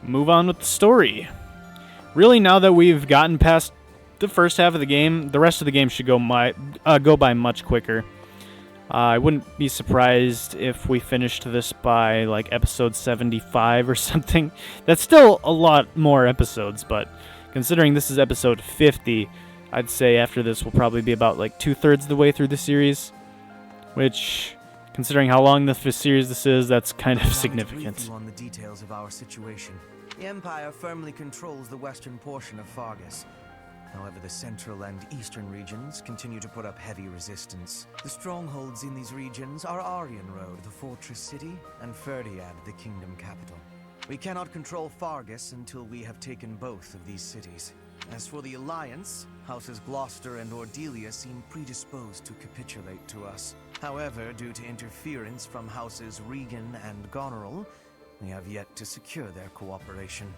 S1: move on with the story. Really, now that we've gotten past the first half of the game, the rest of the game should go by much quicker. I wouldn't be surprised if we finished this by like episode 75 or something. That's still a lot more episodes, but considering this is episode 50, I'd say after this we'll probably be about like 2/3 of the way through the series, which, considering how long the series this is, that's kind of significant.
S7: On the details of our situation. The Empire firmly controls the western portion of Fargus. However, the central and eastern regions continue to put up heavy resistance. The strongholds in these regions are Aryan Road, the fortress city, and Ferdiad, the kingdom capital. We cannot control Fargus until we have taken both of these cities. As for the Alliance, Houses Gloucester and Ordelia seem predisposed to capitulate to us. However, due to interference from Houses Regan and Goneril, we have yet to secure their cooperation.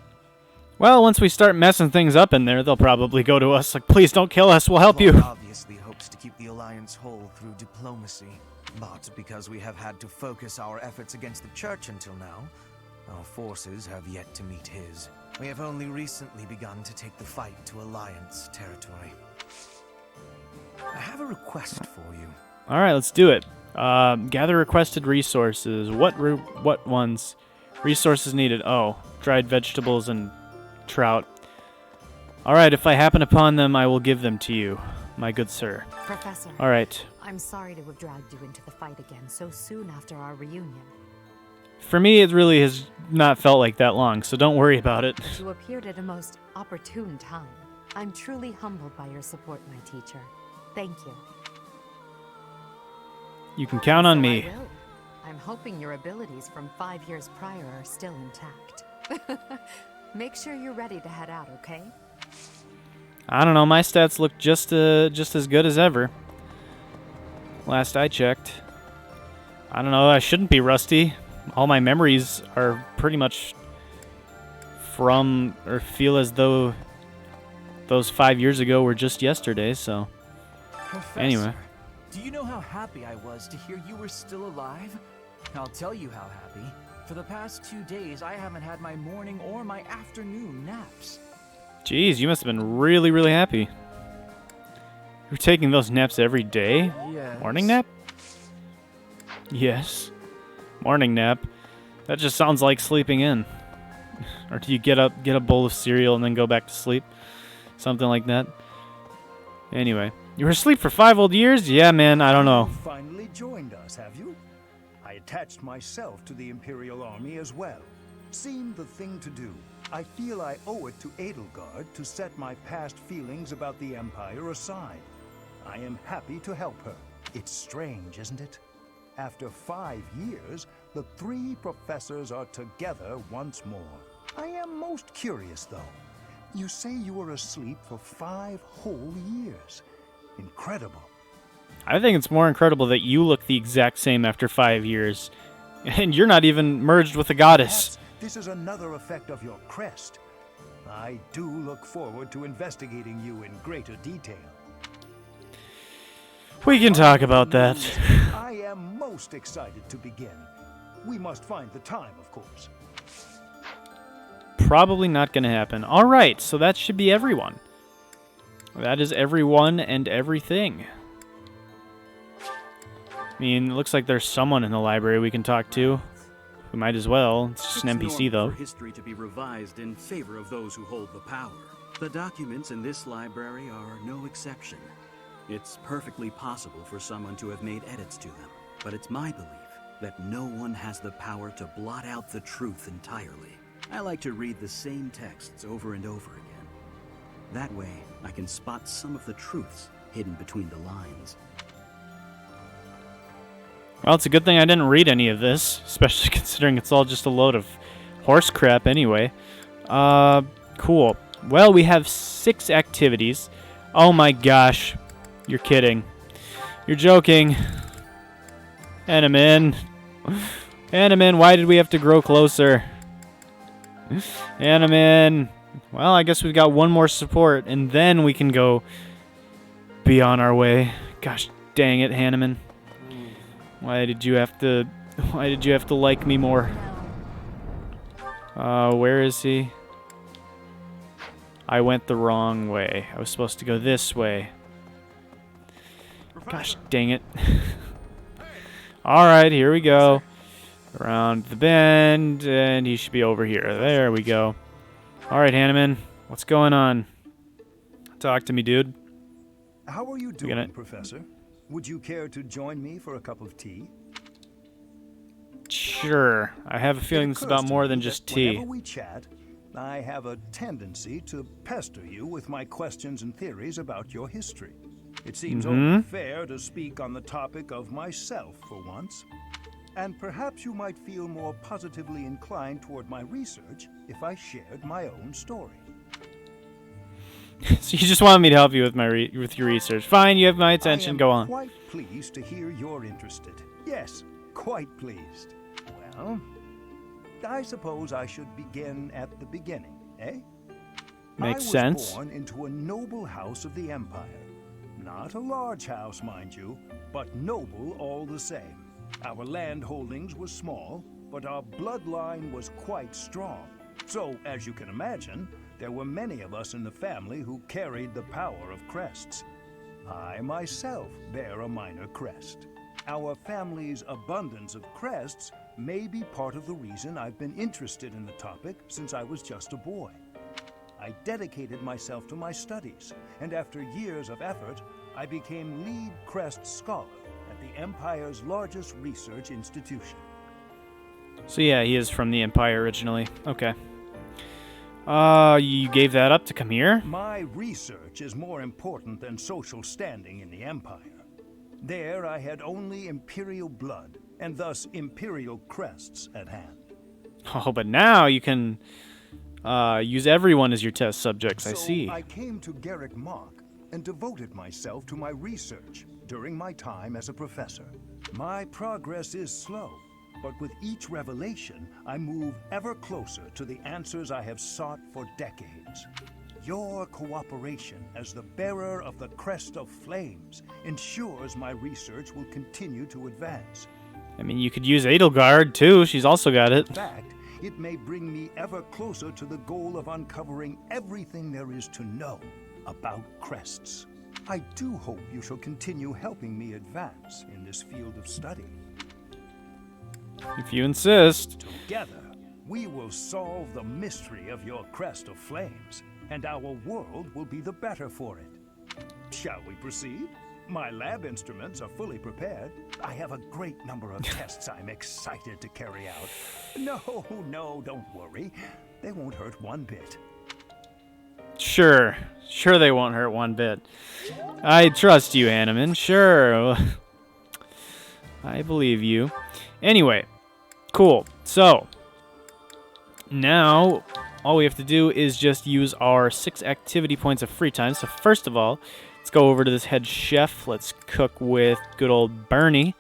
S1: Well, once we start messing things up in there, they'll probably go to us like, please don't kill us, we'll help you.
S7: Claude obviously hopes to keep the Alliance whole through diplomacy. But because we have had to focus our efforts against the Church until now, our forces have yet to meet his. We have only recently begun to take the fight to Alliance territory. I have a request for you.
S1: Alright, let's do it. Gather requested resources. What ones? Resources needed. Oh, dried vegetables and trout. Alright, if I happen upon them, I will give them to you, my good sir.
S2: Professor.
S1: Alright.
S2: I'm sorry to have dragged you into the fight again so soon after our reunion.
S1: For me, it really has not felt like that long, so don't worry about it.
S2: You appeared at a most opportune time. I'm truly humbled by your support, my teacher. Thank you.
S1: You can count on me.
S2: I will. I'm hoping your abilities from 5 years prior are still intact. Make sure you're ready to head out, okay?
S1: I don't know, my stats look just as good as ever. Last I checked. I don't know, I shouldn't be rusty. All my memories are pretty much from, or feel as though those 5 years ago were just yesterday, so.
S4: Professor,
S1: anyway.
S4: Do you know how happy I was to hear you were still alive? I'll tell you how happy. For the past 2 days, I haven't had my morning or my afternoon naps.
S1: Jeez, you must have been really, really happy. You're taking those naps every day?
S4: Yes.
S1: Morning nap? Yes. Morning nap. That just sounds like sleeping in. Or do you get up, get a bowl of cereal, and then go back to sleep? Something like that. Anyway. You were asleep for 5 whole years? Yeah, man, I don't know.
S22: You finally joined us, have you? I attached myself to the Imperial Army as well. Seemed the thing to do. I feel I owe it to Edelgard to set my past feelings about the Empire aside. I am happy to help her. It's strange, isn't it? After 5 years, the 3 professors are together once more. I am most curious, though. You say you were asleep for 5 whole years. Incredible.
S1: I think it's more incredible that you look the exact same after 5 years. And you're not even merged with a goddess.
S22: Perhaps this is another effect of your crest. I do look forward to investigating you in greater detail.
S1: We can talk about that.
S22: I am most excited to begin. We must find the time, of course.
S1: Probably not going to happen. Alright, so that should be everyone. That is everyone and everything. I mean, it looks like there's someone in the library we can talk to. We might as well. It's just an NPC, though.
S23: For history to be revised in favor of those who hold the power. The documents in this library are no exception. It's perfectly possible for someone to have made edits to them, but it's my belief that no one has the power to blot out the truth entirely. I like to read the same texts over and over again. That way, I can spot some of the truths hidden between the lines.
S1: Well, it's a good thing I didn't read any of this, especially considering it's all just a load of horse crap anyway. Cool. Well, we have 6 activities. Oh my gosh. You're kidding. You're joking. Animin. Animin, why did we have to grow closer? Animin. Well, I guess we've got one more support, and then we can go be on our way. Gosh dang it, Hanneman. Why did you have to like me more? Where is he? I went the wrong way. I was supposed to go this way. Gosh dang it. Alright, here we go. Around the bend, and he should be over here. There we go. Alright, Hanneman. What's going on? Talk to me, dude.
S22: How are you doing, Professor? Would you care to join me for a cup of tea?
S1: Sure. I have a feeling it's about more than just tea.
S22: Whenever we chat, I have a tendency to pester you with my questions and theories about your history. It seems only fair to speak on the topic of myself for once. And perhaps you might feel more positively inclined toward my research if I shared my own story.
S1: So you just wanted me to help you with with your research. Fine, you have my attention. Go on.
S22: I'm quite pleased to hear you're interested. Yes, quite pleased. Well, I suppose I should begin at the beginning, eh?
S1: Makes sense.
S22: I was born into a noble house of the Empire. Not a large house, mind you, but noble all the same. Our land holdings were small, but our bloodline was quite strong. So, as you can imagine, there were many of us in the family who carried the power of crests. I myself bear a minor crest. Our family's abundance of crests may be part of the reason I've been interested in the topic since I was just a boy. I dedicated myself to my studies, and after years of effort, I became lead crest scholar at the Empire's largest research institution.
S1: So yeah, he is from the Empire originally. Okay. You gave that up to come here?
S22: My research is more important than social standing in the Empire. There I had only Imperial blood, and thus Imperial crests at hand.
S1: Oh, but now you can use everyone as your test subjects, I see.
S22: So I came to Garrick Mach and devoted myself to my research during my time as a professor. My progress is slow, but with each revelation, I move ever closer to the answers I have sought for decades. Your cooperation as the bearer of the Crest of Flames ensures my research will continue to advance.
S1: I mean, you could use Edelgard, too. She's also got it.
S22: In fact, it may bring me ever closer to the goal of uncovering everything there is to know about crests. I do hope you shall continue helping me advance in this field of study.
S1: If you insist.
S22: Together, we will solve the mystery of your Crest of Flames, and our world will be the better for it. Shall we proceed? My lab instruments are fully prepared. I have a great number of tests I'm excited to carry out. No, don't worry. They won't hurt one bit.
S1: Sure they won't hurt one bit. I trust you, Hanneman. Sure. I believe you. Anyway, cool. So, now all we have to do is just use our 6 activity points of free time. So first of all, let's go over to this head chef. Let's cook with good old Bernie.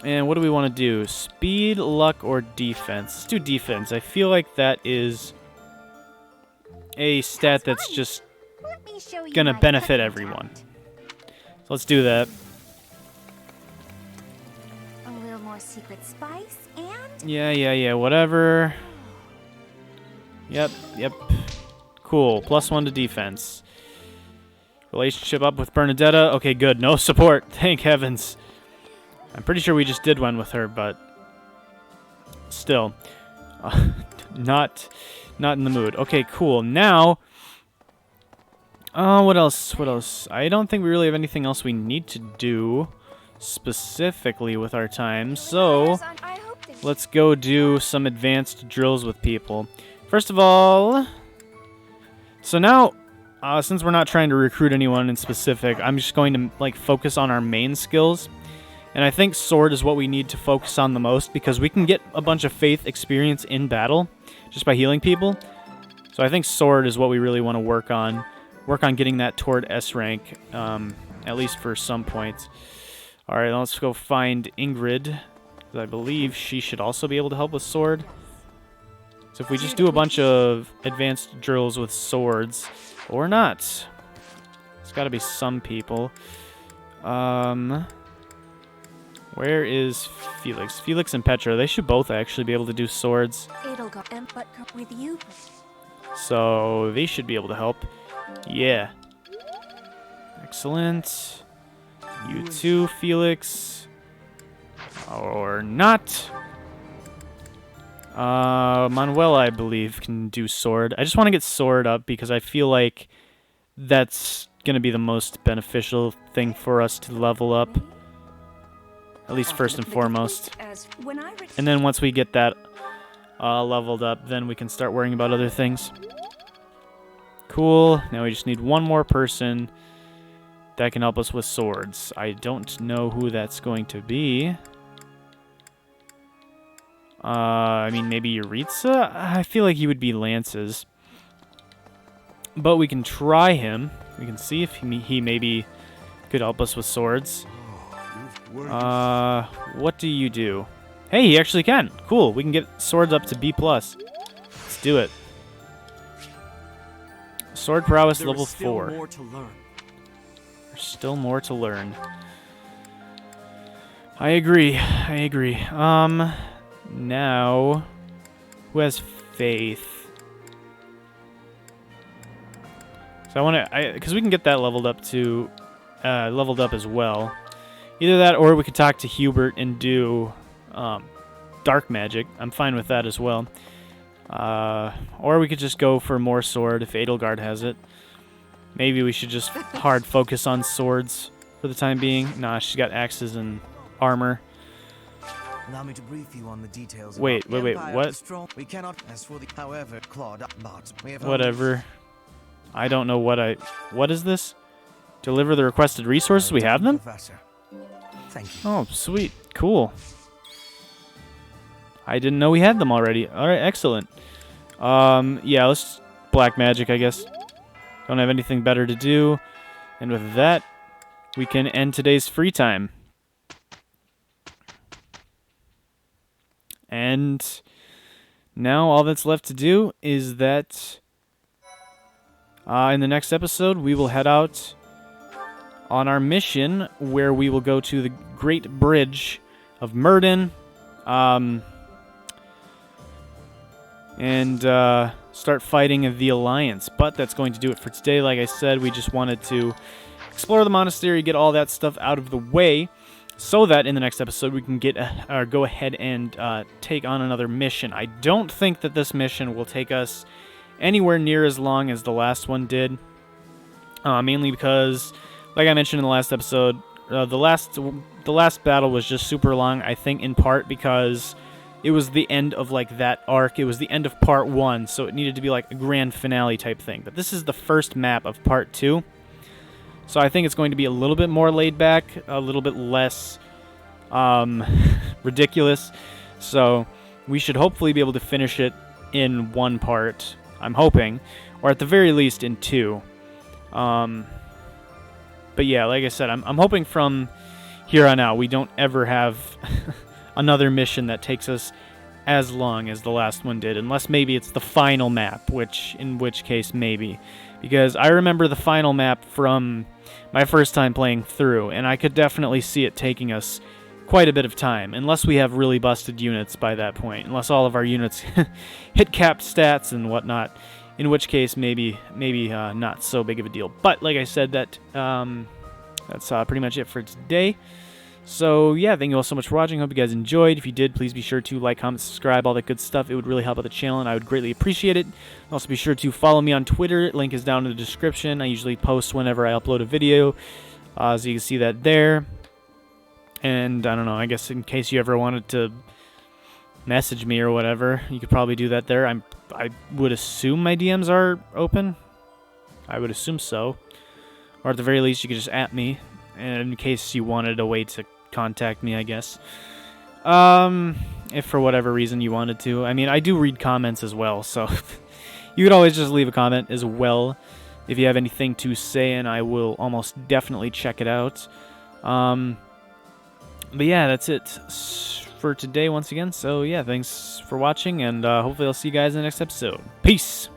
S1: And what do we want to do? Speed, luck, or defense? Let's do defense. I feel like that is a stat that's just gonna benefit everyone. So let's do that.
S9: A little more secret spice and...
S1: Yeah, whatever. Yep. Cool. +1 to defense. Relationship up with Bernadetta. Okay, good. No support. Thank heavens. I'm pretty sure we just did one with her, but still. Not in the mood. Okay, cool. Now, what else? I don't think we really have anything else we need to do specifically with our time, so let's go do some advanced drills with people. First of all, so now, since we're not trying to recruit anyone in specific, I'm just going to focus on our main skills. And I think sword is what we need to focus on the most, because we can get a bunch of faith experience in battle just by healing people. So I think sword is what we really want to work on. Work on getting that toward S rank, at least for some points. Alright, let's go find Ingrid. I believe she should also be able to help with sword. So if we just do a bunch of advanced drills with swords, or not. There's got to be some people. Where is Felix? Felix and Petra, they should both actually be able to do swords.
S9: Edelgard with you.
S1: So they should be able to help. Yeah. Excellent. You too, Felix. Or not. Manuel, I believe, can do sword. I just want to get sword up because I feel like that's going to be the most beneficial thing for us to level up. At least first and foremost. And then once we get that leveled up, then we can start worrying about other things. Cool. Now we just need one more person that can help us with swords. I don't know who that's going to be. I mean, maybe Yuritsa? I feel like he would be lances. But we can try him. We can see if he maybe could help us with swords. What do you do? Hey, he actually can. Cool. We can get swords up to B+. Let's do it. Sword prowess level 4.
S3: More to learn.
S1: There's still more to learn. I agree. Now, who has faith? So I want to, because we can get that leveled up as well. Either that, or we could talk to Hubert and do Dark Magic. I'm fine with that as well. Or we could just go for more sword if Edelgard has it. Maybe we should just hard focus on swords for the time being. Nah, she's got axes and armor.
S3: Allow me to brief you on the details.
S1: Wait, what?
S3: We cannot, as for the, however, Claude, but we have
S1: Whatever. I don't know what is this? Deliver the requested resources. We have them?
S3: Professor. Thank you.
S1: Oh, sweet. Cool. I didn't know we had them already. Alright, excellent. Yeah, let's black magic, I guess. Don't have anything better to do. And with that, we can end today's free time. And now all that's left to do is that in the next episode, we will head out on our mission where we will go to the Great Bridge of Myrddin and start fighting the Alliance. But that's going to do it for today. Like I said, we just wanted to explore the monastery, get all that stuff out of the way, so that in the next episode we can go ahead and take on another mission. I don't think that this mission will take us anywhere near as long as the last one did, mainly because, like I mentioned in the last episode, the last battle was just super long. I think in part because it was the end of like that arc. It was the end of part 1, so it needed to be like a grand finale type thing. But this is the first map of part 2. So I think it's going to be a little bit more laid back, a little bit less ridiculous. So we should hopefully be able to finish it in one part, I'm hoping, or at the very least in 2. But yeah, like I said, I'm hoping from here on out we don't ever have another mission that takes us as long as the last one did, unless maybe it's the final map, in which case maybe. Because I remember the final map from my first time playing through, and I could definitely see it taking us quite a bit of time, unless we have really busted units by that point, unless all of our units hit capped stats and whatnot, in which case maybe not so big of a deal. But like I said, that's pretty much it for today. So yeah, thank you all so much for watching. Hope you guys enjoyed. If you did, please be sure to like, comment, subscribe, all that good stuff. It would really help out the channel, and I would greatly appreciate it. Also be sure to follow me on Twitter. Link is down in the description. I usually post whenever I upload a video, so you can see that there. And I don't know, I guess in case you ever wanted to message me or whatever, you could probably do that there. I would assume my DMs are open. I would assume so. Or at the very least, you could just @ me, and in case you wanted a way to contact me, I guess. If for whatever reason you wanted to. I mean, I do read comments as well, so you could always just leave a comment as well if you have anything to say, and I will almost definitely check it out. But yeah, that's it for today once again. So yeah, thanks for watching, and hopefully I'll see you guys in the next episode. Peace!